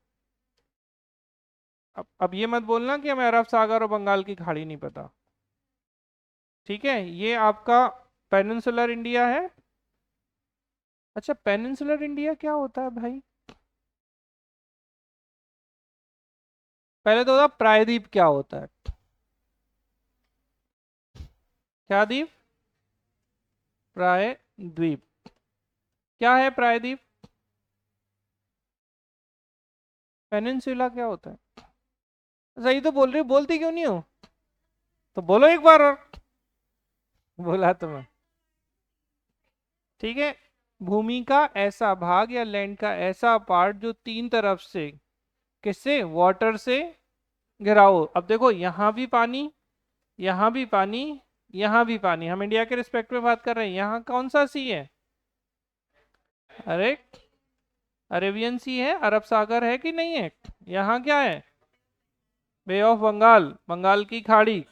अब ये मत बोलना कि हमें अरब सागर और बंगाल की खाड़ी नहीं पता, ठीक है। ये आपका पेनिनसुलर इंडिया है। अच्छा, पेनिनसुलर इंडिया क्या होता है भाई? पहले तो बता, प्रायद्वीप क्या होता है? क्या द्वीप? प्रायद्वीप। क्या है प्रायद्वीप? पेनिनसुला क्या होता है? सही तो बोल रही हो, बोलती क्यों नहीं हो? तो बोलो एक बार और। बोला तो मैं, ठीक है। भूमि का ऐसा भाग या लैंड का ऐसा पार्ट जो तीन तरफ से, किससे? वाटर से घिरा हो। अब देखो, यहाँ भी पानी, यहाँ भी पानी, यहाँ भी पानी। हम इंडिया के रिस्पेक्ट में बात कर रहे हैं। यहाँ कौन सा सी है? अरे, अरेबियन सी है, अरब सागर है कि नहीं है? यहाँ क्या है? बे ऑफ बंगाल, बंगाल की खाड़ी।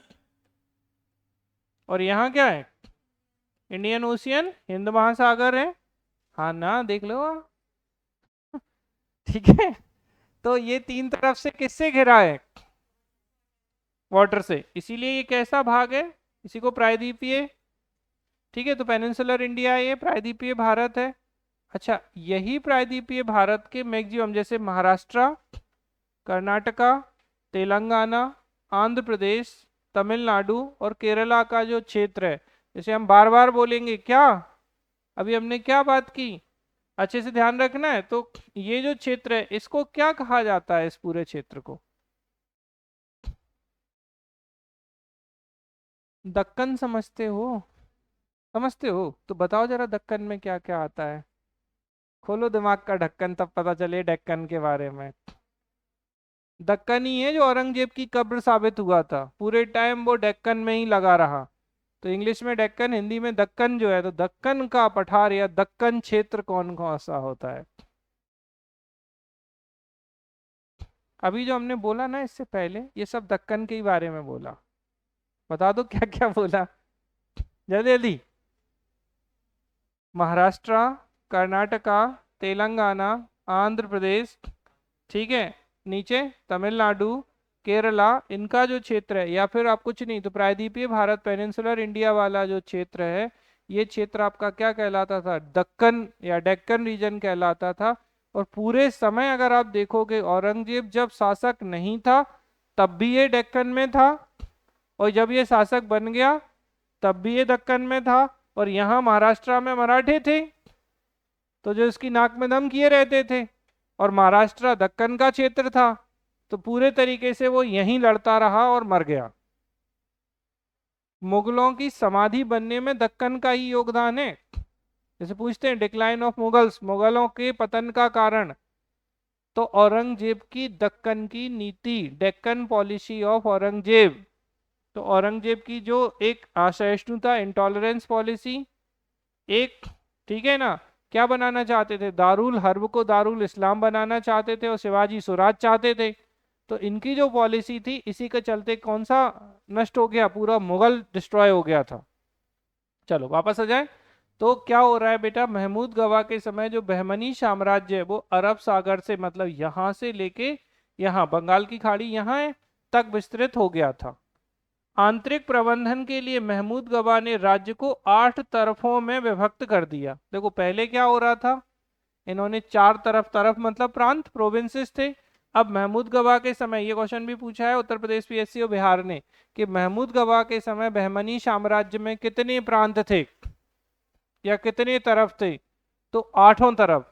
और यहाँ क्या है? इंडियन ओशियन, हिंद महासागर है। हाँ ना, देख लो। ठीक है। तो ये तीन तरफ से किससे घिरा है? वाटर से, इसीलिए ये कैसा भाग है? इसी को प्रायद्वीपीय, ठीक है। तो पेनिनसुलर इंडिया ये प्रायद्वीपीय भारत है। अच्छा, यही प्रायद्वीपीय भारत के मैक्सिमम, जैसे महाराष्ट्र, कर्नाटका, तेलंगाना, आंध्र प्रदेश, तमिलनाडु और केरला का जो क्षेत्र है, जैसे हम बार बार बोलेंगे क्या, अभी हमने क्या बात की, अच्छे से ध्यान रखना है। तो ये जो क्षेत्र है इसको क्या कहा जाता है? इस पूरे क्षेत्र को दक्कन समझते हो? समझते हो तो बताओ जरा, दक्कन में क्या क्या आता है? खोलो दिमाग का ढक्कन, तब पता चले दक्कन के बारे में। दक्कन ही है जो औरंगजेब की कब्र साबित हुआ था, पूरे टाइम वो दक्कन में ही लगा रहा। तो इंग्लिश में दक्कन, हिंदी में दक्कन जो है, तो दक्कन का पठार या दक्कन क्षेत्र कौन कौन सा होता है? अभी जो हमने बोला ना इससे पहले, ये सब दक्कन के ही बारे में बोला। बता दो क्या क्या बोला, जल्दी जल्दी। महाराष्ट्र, कर्नाटका, तेलंगाना, आंध्र प्रदेश, ठीक है, नीचे तमिलनाडु, केरला, इनका जो क्षेत्र है, या फिर आप कुछ नहीं तो प्रायद्वीपीय भारत, पेनिनसुलर इंडिया वाला जो क्षेत्र है, ये क्षेत्र आपका क्या कहलाता था, दक्कन या डेक्कन रीजन कहलाता था। और पूरे समय अगर आप देखोगे, औरंगजेब जब शासक नहीं था तब भी ये डेक्कन में था, और जब ये शासक बन गया तब भी ये दक्कन में था। और यहाँ महाराष्ट्र में मराठे थे तो जो इसकी नाक में दम किए रहते थे, और महाराष्ट्र दक्कन का क्षेत्र था, तो पूरे तरीके से वो यहीं लड़ता रहा और मर गया। मुगलों की समाधि बनने में दक्कन का ही योगदान है। जैसे पूछते हैं डिक्लाइन ऑफ मुगल्स, मुगलों के पतन का कारण, तो औरंगजेब की दक्कन की नीति, डेक्कन पॉलिसी ऑफ औरंगजेब। तो औरंगजेब की जो एक असहिष्णुता, इंटॉलरेंस पॉलिसी, एक, ठीक है ना, क्या बनाना चाहते थे, दारुल हर्ब को दारुल इस्लाम बनाना चाहते थे, और शिवाजी स्वराज चाहते थे। तो इनकी जो पॉलिसी थी, इसी के चलते कौन सा नष्ट हो गया, पूरा मुगल डिस्ट्रॉय हो गया था। चलो वापस आ जाए। तो क्या हो रहा है बेटा, महमूद गवा के समय जो बहमनी साम्राज्य है, वो अरब सागर से, मतलब यहाँ से लेके यहाँ बंगाल की खाड़ी यहाँ है तक विस्तृत हो गया था। आंतरिक प्रबंधन के लिए महमूद गवा ने राज्य को 8 तरफों में विभक्त कर दिया। देखो पहले क्या हो रहा था, इन्होंने 4 तरफ, तरफ मतलब प्रांत, प्रोविंसेस थे। अब महमूद गवा के समय, ये क्वेश्चन भी पूछा है उत्तर प्रदेश पीएससी और बिहार ने, कि महमूद गवा के समय बहमनी साम्राज्य में कितने प्रांत थे या कितने तरफ थे, तो 8 तरफ,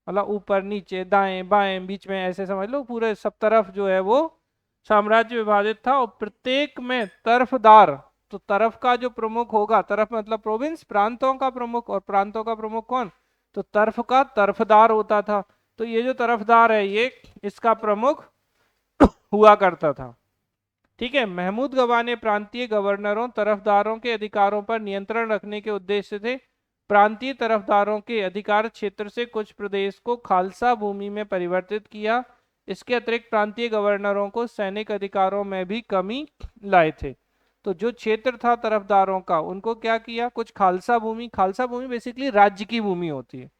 मतलब ऊपर नीचे दाएं बाएं बीच में, ऐसे समझ लो पूरे सब तरफ जो है वो साम्राज्य विभाजित था। और प्रत्येक में तरफदार, तो तरफ का जो प्रमुख होगा, तरफ मतलब प्रोविंस, प्रांतों का प्रमुख, और प्रांतों का प्रमुख कौन, तो तरफ का तरफदार होता था। तो ये जो तरफदार है ये इसका प्रमुख हुआ करता था। ठीक है, महमूद गवा ने प्रांतीय गवर्नरों, तरफदारों के अधिकारों पर नियंत्रण रखने के उद्देश्य से प्रांतीय तरफदारों के अधिकार क्षेत्र से कुछ प्रदेश को खालसा भूमि में परिवर्तित किया। इसके अतिरिक्त प्रांतीय गवर्नरों को सैनिक अधिकारों में भी कमी लाए थे। तो जो क्षेत्र था तरफदारों का, उनको क्या किया, कुछ खालसा भूमि बेसिकली राज्य की भूमि होती है,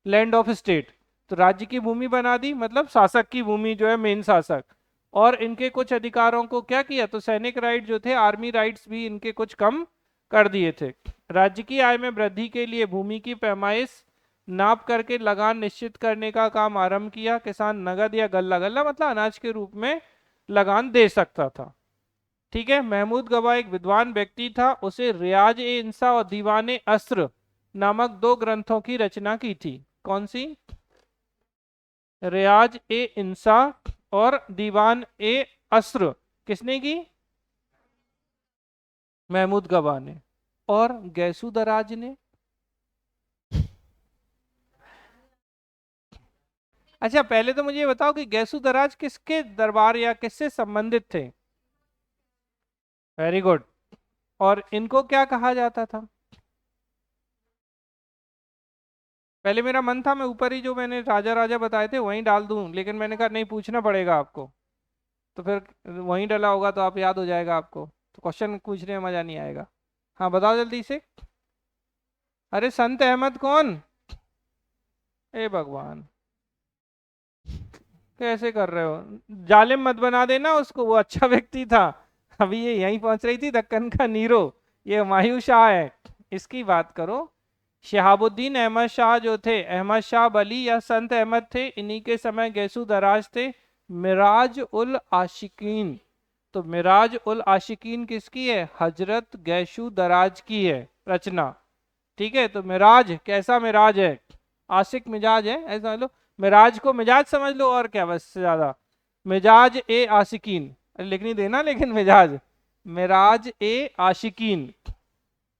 लैंड ऑफ स्टेट, तो राज्य की भूमि बना दी, मतलब शासक की भूमि जो है, मेन शासक। और इनके कुछ अधिकारों को क्या किया, तो सैनिक राइट जो थे, आर्मी राइट्स भी इनके कुछ कम कर दिए थे। राज्य की आय में वृद्धि के लिए भूमि की पैमाइश नाप करके लगान निश्चित करने का काम आरंभ किया। किसान नगद या गल्ला, गल्ला मतलब अनाज के रूप में लगान दे सकता था। ठीक है, महमूद गवा एक विद्वान व्यक्ति था, उसे रियाज ए इंसा और दीवान ए अस्र नामक 2 ग्रंथों की रचना की थी। कौन सी, रियाज ए इंसा और दीवान ए अस्र, किसने की, महमूद गवा ने। और गैसू दराज ने, अच्छा पहले तो मुझे ये बताओ कि गैसू दराज किसके दरबार या किससे संबंधित थे। Very good. और इनको क्या कहा जाता था, पहले मेरा मन था मैं ऊपर ही जो मैंने राजा राजा बताए थे वहीं डाल दूं, लेकिन मैंने कहा नहीं, पूछना पड़ेगा आपको, तो फिर वहीं डाला होगा तो आप याद हो जाएगा आपको, तो क्वेश्चन पूछने में मजा नहीं आएगा। हाँ बताओ जल्दी से। अरे संत अहमद कौन, ए भगवान, कैसे कर रहे हो, जालिम मत बना देना उसको, वो अच्छा व्यक्ति था। अभी ये यहीं पहुंच रही थी, दक्कन का नीरो, ये हुमायूं शाह है, इसकी बात करो। शहाबुद्दीन अहमद शाह जो थे, अहमद शाह बली या संत अहमद थे, इन्हीं के समय गैसू दराज थे। मिराज उल आशिकीन, तो मिराज उल आशिकीन किसकी है, हजरत गैसू दराज की है रचना। ठीक है, तो मिराज कैसा मिराज है, आशिक मिजाज है ऐसा समझ लो, मिराज को मिजाज समझ लो, और क्या बस ज्यादा, मिजाज ए आशिकीन, लिख नहीं देना लेकिन मिजाज, मिराज ए आशिकीन।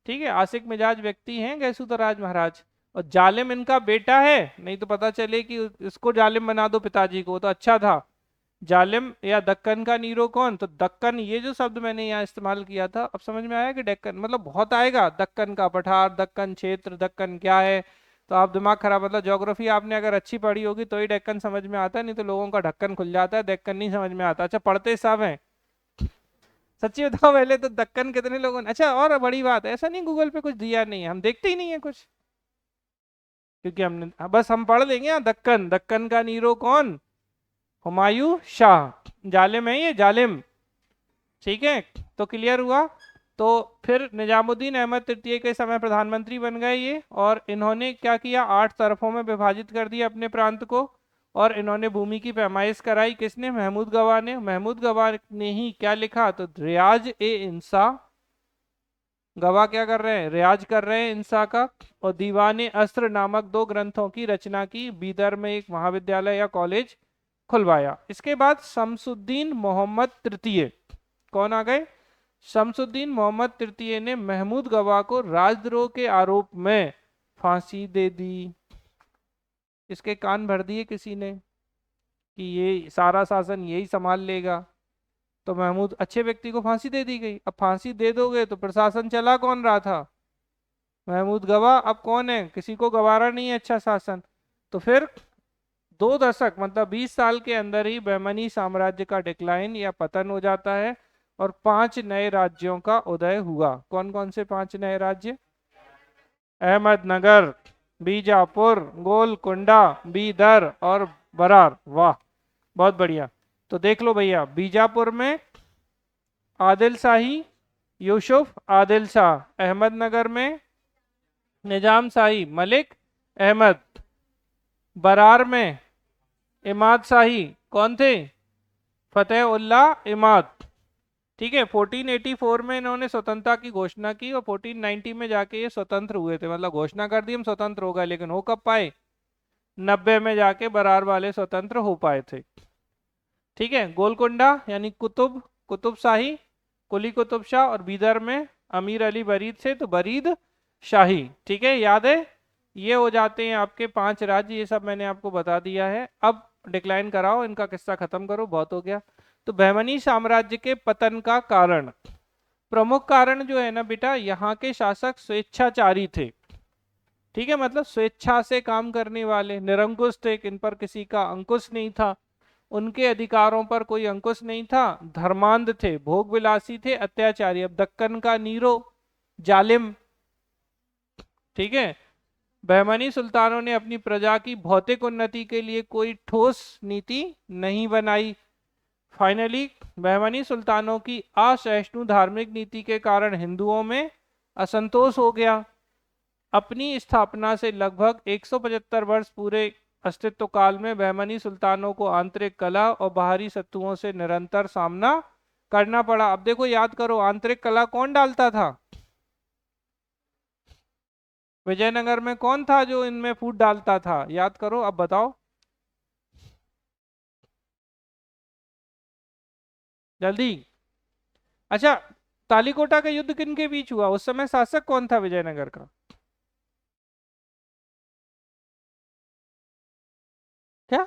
ठीक है, आशिक मिजाज व्यक्ति हैं गैसूतराज महाराज। और जालिम इनका बेटा है, नहीं तो पता चले कि इसको जालिम बना दो पिताजी को, तो अच्छा था। जालिम या दक्कन का नीरो कौन, तो दक्कन, ये जो शब्द मैंने यहाँ इस्तेमाल किया था, अब समझ में आया कि दक्कन मतलब बहुत आएगा, दक्कन का पठार, दक्कन क्षेत्र, दक्कन क्या है, तो आप दिमाग खराब, मतलब ज्योग्राफी आपने अगर अच्छी पढ़ी होगी तो ही डेक्कन समझ में आता है, नहीं तो लोगों का ढक्कन खुल जाता है, डेक्कन नहीं समझ में आता। अच्छा पढ़ते सब हैं? सच्ची बताओ, पहले तो दक्कन कितने लोगों ने, अच्छा और बड़ी बात है, ऐसा नहीं गूगल पे कुछ दिया नहीं है, हम देखते ही नहीं है कुछ, क्योंकि हमने बस हम पढ़ लेंगे हाँ, दक्कन, दक्कन का नीरो कौन? हुमायूं शाह। जालिम है ये, जालिम। ठीक है, तो क्लियर हुआ। तो फिर निजामुद्दीन अहमद तृतीय के समय प्रधानमंत्री बन गए ये, और इन्होंने क्या किया, 8 तरफों में विभाजित कर दिया अपने प्रांत को, और इन्होंने भूमि की पैमाइश कराई। किसने? महमूद गवाह ने। महमूद गवाह ने ही क्या लिखा, तो रियाज ए इंसा, गवाह क्या कर रहे हैं, रियाज कर रहे हैं इंसा का, और दीवाने अस्र नामक 2 ग्रंथों की रचना की, बीदर में एक महाविद्यालय या कॉलेज खुलवाया। इसके बाद शमसुद्दीन मोहम्मद तृतीय, कौन आ गए? शमसुद्दीन मोहम्मद तृतीय ने महमूद गवाह को राजद्रोह के आरोप में फांसी दे दी। इसके कान भर दिए किसी ने कि ये सारा शासन यही संभाल लेगा, तो महमूद अच्छे व्यक्ति को फांसी दे दी गई। अब फांसी दे दोगे तो प्रशासन चला कौन रहा था? महमूद गवाह। अब कौन है? किसी को गवारा नहीं है अच्छा शासन। तो फिर 2 दशक मतलब 20 साल के अंदर ही बहमनी साम्राज्य का डिक्लाइन या पतन हो जाता है, और 5 नए राज्यों का उदय हुआ। कौन कौन से 5 नए राज्य? अहमदनगर, बीजापुर, गोलकुंडा, बीदर और बरार। वाह, बहुत बढ़िया। तो देख लो भैया, बीजापुर में आदिल शाही, यूसुफ आदिल शाह। अहमदनगर में निजाम शाही, मलिक अहमद। बरार में इमाद शाही, कौन थे? फतेह उल्लाह इमाद। ठीक है, 1484 में इन्होंने स्वतंत्रता की घोषणा की, और 1490 में जाके ये स्वतंत्र हुए थे, मतलब घोषणा कर दी हम स्वतंत्र हो गए, लेकिन हो कब पाए? 90 में जाके बरार वाले स्वतंत्र हो पाए थे। ठीक है, गोलकुंडा यानी कुतुब, कुतुब शाही, कुली कुतुब शाह, और बीदर में अमीर अली बरीद से, तो बरीद शाही। ठीक है, याद है? ये हो जाते हैं आपके 5 राज्य, ये सब मैंने आपको बता दिया है। अब डिक्लाइन कराओ, इनका किस्सा खत्म करो, बहुत हो गया। तो बहमनी साम्राज्य के पतन का कारण, प्रमुख कारण जो है ना बेटा, यहाँ के शासक स्वेच्छाचारी थे। ठीक है, मतलब स्वेच्छा से काम करने वाले, निरंकुश थे, इन पर किसी का अंकुश नहीं था, उनके अधिकारों पर कोई अंकुश नहीं था, धर्मांध थे, भोग विलासी थे, अत्याचारी। अब दक्कन का नीरो जालिम। ठीक है, बहमनी सुल्तानों ने अपनी प्रजा की भौतिक उन्नति के लिए कोई ठोस नीति नहीं बनाई। फाइनली बहमनी सुल्तानों की असहिष्णु धार्मिक नीति के कारण हिंदुओं में असंतोष हो गया। अपनी स्थापना से लगभग 175 वर्ष पूरे अस्तित्व काल में बहमनी सुल्तानों को आंतरिक कलह और बाहरी शत्रुओं से निरंतर सामना करना पड़ा। अब देखो, याद करो, आंतरिक कलह कौन डालता था? विजयनगर में कौन था जो इनमें फूट डालता था? याद करो, अब बताओ जल्दी। अच्छा, तालीकोटा का युद्ध किन के बीच हुआ? उस समय शासक कौन था विजयनगर का? क्या?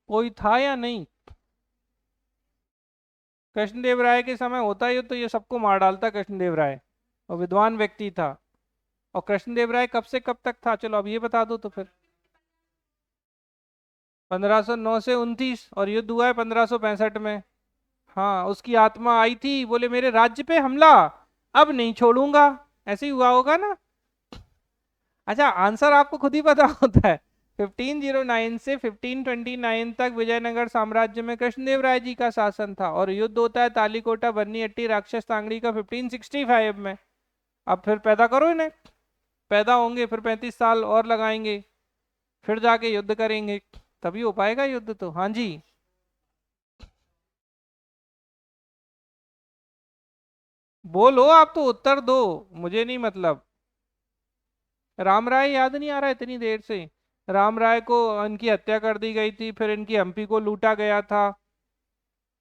कोई था या नहीं? कृष्णदेव राय के समय होता युद्ध तो ये सबको मार डालता कृष्णदेव राय, और विद्वान व्यक्ति था। और कृष्णदेव राय कब से कब तक था, चलो अब ये बता दो तो फिर। 1509 से 29, और युद्ध हुआ है 1565 में। हाँ, उसकी आत्मा आई थी, बोले मेरे राज्य पे हमला, अब नहीं छोड़ूंगा, ऐसे ही हुआ होगा ना। अच्छा, आंसर आपको खुद ही पता होता है। 1509 से 1529 तक विजयनगर साम्राज्य में कृष्णदेव राय जी का शासन था, और युद्ध होता है तालीकोटा बन्नी अट्टी राक्षस तांगड़ी का 1565 में। अब फिर पैदा करो इन्हें, पैदा होंगे फिर 35 साल और लगाएंगे, फिर जाके युद्ध करेंगे, तभी हो पाएगा युद्ध तो। हाँ जी, बोलो, आप तो उत्तर दो, मुझे नहीं मतलब। राम राय याद नहीं आ रहा है इतनी देर से? राम राय को इनकी हत्या कर दी गई थी, फिर इनकी हम्पी को लूटा गया था।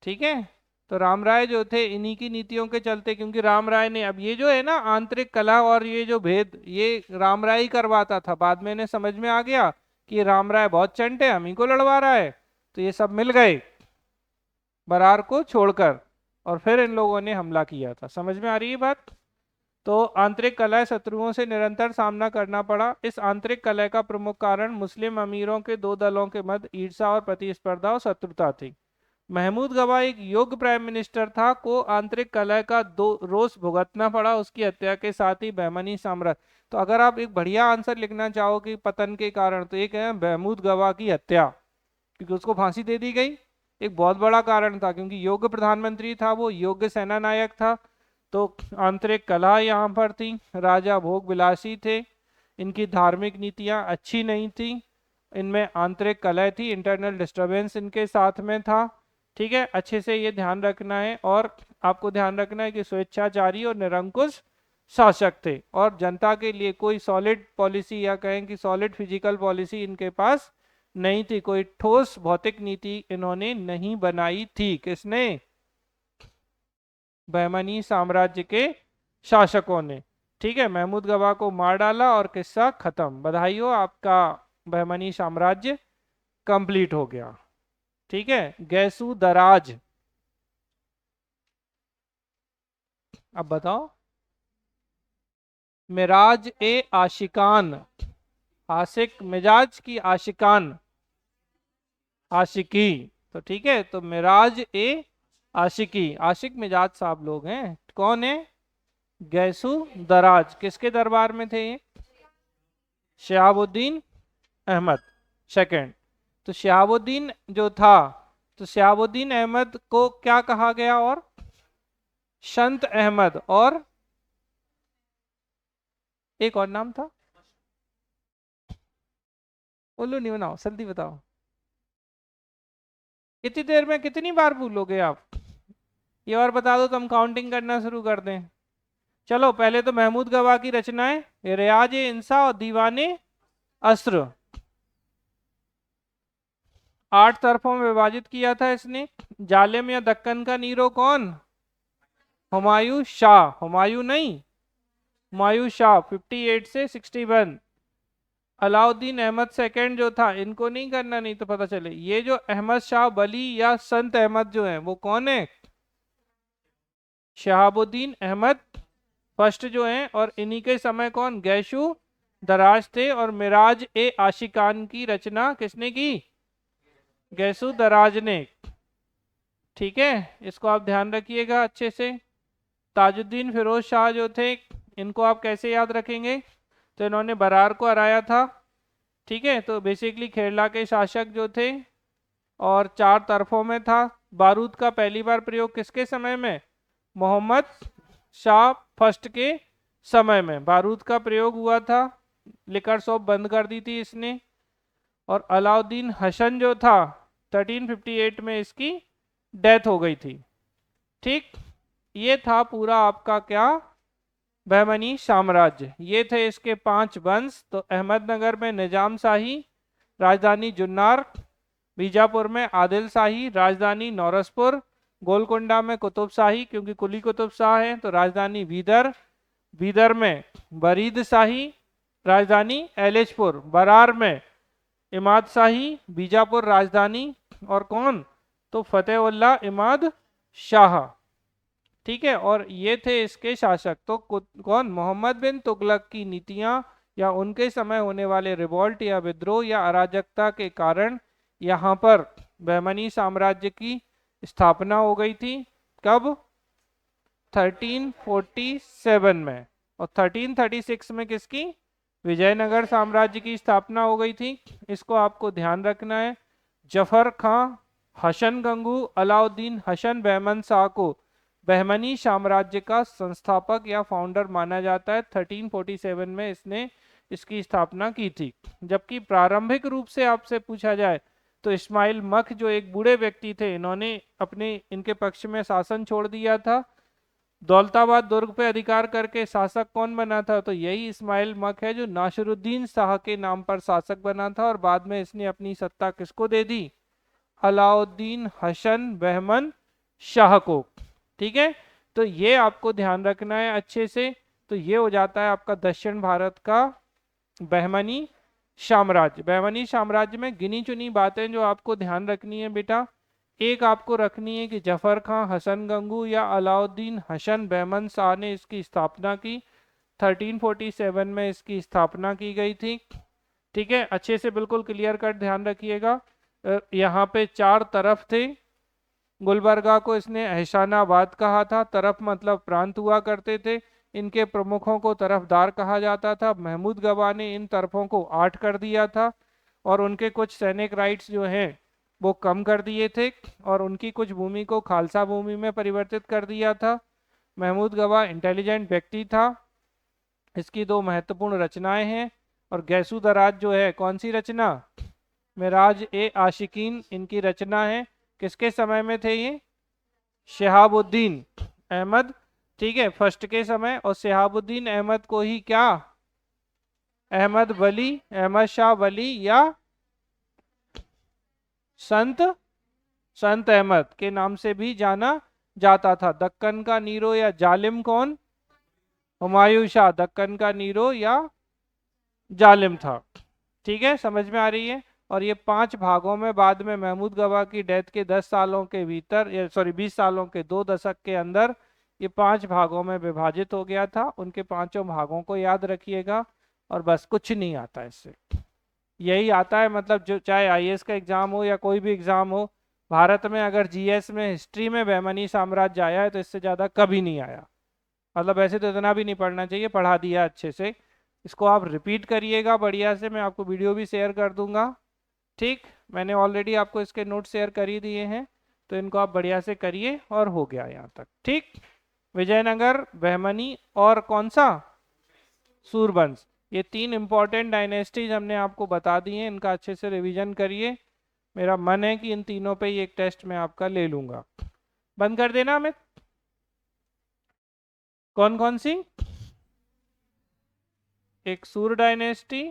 ठीक है, तो राम राय जो थे इन्हीं की नीतियों के चलते, क्योंकि राम राय ने, अब ये जो है ना आंतरिक कलह और ये जो भेद, ये राम राय ही करवाता था। बाद में इन्हें समझ में आ गया कि ये राम राय बहुत चंट है, हम ही को लड़वा रहा है, तो ये सब मिल गए बरार को छोड़कर, और फिर इन लोगों ने हमला किया था। समझ में आ रही है बात? तो आंतरिक कलह शत्रुओं से निरंतर सामना करना पड़ा। इस आंतरिक कलह का प्रमुख कारण मुस्लिम अमीरों के दो दलों के मध्य ईर्ष्या और प्रतिस्पर्धा और शत्रुता थी। महमूद गवाह एक योग्य प्राइम मिनिस्टर था, को आंतरिक कलह का दो रोष भुगतना पड़ा। उसकी हत्या के साथ ही बहमनी साम्राज्य। तो अगर आप एक बढ़िया आंसर लिखना चाहो कि पतन के कारण, तो एक है महमूद गवाह की हत्या, क्योंकि उसको फांसी दे दी गई। एक बहुत बड़ा कारण था, क्योंकि योग्य प्रधानमंत्री था वो, योग्य सेना नायक था। तो आंतरिक कलह यहाँ पर थी। राजा भोग विलासी थे, इनकी धार्मिक नीतियां अच्छी नहीं थी, इनमें आंतरिक कलह थी, इंटरनल डिस्टरबेंस इनके साथ में था। ठीक है, अच्छे से ये ध्यान रखना है। और आपको ध्यान रखना है कि स्वेच्छाचारी और निरंकुश शासक थे, और जनता के लिए कोई सॉलिड पॉलिसी या कहें कि सॉलिड फिजिकल पॉलिसी इनके पास नहीं थी। कोई ठोस भौतिक नीति इन्होंने नहीं बनाई थी। किसने? बहमनी साम्राज्य के शासकों ने। ठीक है, महमूद गवाह को मार डाला और किस्सा खत्म। बधाई हो, आपका बहमनी साम्राज्य कंप्लीट हो गया। ठीक है, गैसू दराज। अब बताओ। मिराज ए आशिकान, आशिक मिजाज की आशिकान, आशिकी। तो ठीक है, तो मिराज ए आशिकी, आशिक मिजाज साहब लोग हैं। कौन है? गैसू दराज। किसके दरबार में थे ये? शहाबुद्दीन अहमद सेकंड। तो शहाबुद्दीन जो था, तो शहाबुद्दीन अहमद को क्या कहा गया? और संत अहमद, और एक और नाम था, उल्लू नहीं बनाओ, जल्दी बताओ। कितनी देर में कितनी बार भूलोगे आप? ये और बता दो तो हम काउंटिंग करना शुरू कर दें। चलो, पहले तो महमूद गवाह की रचनाएं, रियाज ए इंसा और दीवाने अस्र, 8 तरफों में विभाजित किया था इसने। जालिम या दक्कन का नीरो कौन? हुमायूं शाह। हुमायूं नहीं, हुमायूं शाह, 58 से 61। अलाउद्दीन अहमद सेकंड जो था, इनको नहीं करना, नहीं तो पता चले। ये जो अहमद शाह बली या संत अहमद जो है, वो कौन है? शहाबुद्दीन अहमद फर्स्ट जो है। और इन्हीं के समय कौन? गैशु दराज थे। और मिराज ए आशिकान की रचना किसने की? गैसू दराज ने। ठीक है, इसको आप ध्यान रखिएगा अच्छे से। ताजुद्दीन फिरोज शाह जो थे, इनको आप कैसे याद रखेंगे? तो इन्होंने बरार को हराया था। ठीक है, तो बेसिकली केरला के शासक जो थे, और 4 तरफों में था। बारूद का पहली बार प्रयोग किसके समय में? मोहम्मद शाह फर्स्ट के समय में बारूद का प्रयोग हुआ था। लिकर शॉप बंद कर दी थी इसने। और अलाउद्दीन हसन जो था, 1358 में इसकी डेथ हो गई थी। ठीक, ये था पूरा आपका क्या? बहमनी साम्राज्य। ये थे इसके 5 वंश। तो अहमदनगर में निजाम शाही, राजधानी जुन्नार। बीजापुर में आदिल शाही, राजधानी नौरसपुर। गोलकोंडा में कुतुब शाही, क्योंकि कुली कुतुब शाह है, तो राजधानी बीदर। बीदर में बरीद शाही, राजधानी एलिचपुर। बरार में इमाद शाही, बीजापुर राजधानी। और कौन? तो फतेहुल्ला इमाद शाह। ठीक है, और ये थे इसके शासक। तो कौन? मोहम्मद बिन तुगलक की नीतियां या उनके समय होने वाले रिवॉल्ट या विद्रोह या अराजकता के कारण यहाँ पर बहमनी साम्राज्य की स्थापना हो गई थी। कब? 1347 में। और 1336 में किसकी? विजयनगर साम्राज्य की स्थापना हो गई थी। इसको आपको ध्यान रखना है। जफर खां हसन गंगू अलाउद्दीन हसन बहमन शाह को बहमनी साम्राज्य का संस्थापक या फाउंडर माना जाता है। 1347 में इसने इसकी स्थापना की थी। जबकि प्रारंभिक रूप से आपसे पूछा जाए तो इस्माइल मख जो एक बूढ़े व्यक्ति थे, इन्होंने अपने इनके पक्ष में शासन छोड़ दिया था। दौलताबाद दुर्ग पे अधिकार करके शासक कौन बना था? तो यही इस्माइल मख है, जो नासिरुद्दीन शाह के नाम पर शासक बना था। और बाद में इसने अपनी सत्ता किसको दे दी? अलाउद्दीन हसन बहमन शाह को। ठीक है, तो ये आपको ध्यान रखना है अच्छे से। तो ये हो जाता है आपका दक्षिण भारत का बहमनी साम्राज्य। बहमनी साम्राज्य में गिनी चुनी बातें जो आपको ध्यान रखनी है बेटा, एक आपको रखनी है कि जफर खां हसन गंगू या अलाउद्दीन हसन बहमन शाह ने इसकी स्थापना की। 1347 में इसकी स्थापना की गई थी। ठीक है, अच्छे से बिल्कुल क्लियर कट ध्यान रखिएगा। यहाँ पे 4 तरफ थे। गुलबर्गा को इसने एहसानाबाद कहा था, तरफ मतलब प्रांत हुआ करते थे। इनके प्रमुखों को तरफदार कहा जाता था। महमूद गवा ने इन तरफों को 8 कर दिया था और उनके कुछ सैनिक राइट्स जो हैं वो कम कर दिए थे और उनकी कुछ भूमि को खालसा भूमि में परिवर्तित कर दिया था। महमूद गवा इंटेलिजेंट व्यक्ति था। इसकी 2 महत्वपूर्ण रचनाएं हैं। और गैसू दराज जो है कौन सी रचना? मिराज ए आशिकीन इनकी रचना है। किसके समय में थे ये? शहाबुद्दीन अहमद, ठीक है, फर्स्ट के समय। और शहाबुद्दीन अहमद को ही क्या अहमद वली, अहमद शाह वली या संत संत अहमद के नाम से भी जाना जाता था। दक्कन का नीरो या जालिम कौन? हुमायूं शाह दक्कन का नीरो या जालिम था। ठीक है, समझ में आ रही है। और ये 5 भागों में बाद में महमूद गवा की डेथ के 10 सालों के भीतर, या सॉरी 20 सालों के 2 दशक के अंदर ये 5 भागों में विभाजित हो गया था। उनके 5 भागों को याद रखिएगा और बस कुछ नहीं आता इससे। यही आता है, मतलब जो चाहे आईएएस का एग्जाम हो या कोई भी एग्जाम हो, भारत में अगर जीएस में हिस्ट्री में बहमनी साम्राज्य आया है तो इससे ज़्यादा कभी नहीं आया। मतलब ऐसे तो इतना भी नहीं पढ़ना चाहिए, पढ़ा दिया अच्छे से। इसको आप रिपीट करिएगा बढ़िया से, मैं आपको वीडियो भी शेयर कर दूंगा। ठीक, मैंने ऑलरेडी आपको इसके नोट शेयर कर ही दिए हैं, तो इनको आप बढ़िया से करिए और हो गया यहाँ तक। ठीक, विजयनगर, बहमनी और कौन सा? सूरवंश। ये 3 इंपॉर्टेंट डायनेस्टीज हमने आपको बता दी हैं, इनका अच्छे से रिवीजन करिए। मेरा मन है कि इन तीनों पे ही एक टेस्ट मैं आपका ले लूंगा। बंद कर देना अमित। कौन कौन सी? एक सूर डायनेस्टी,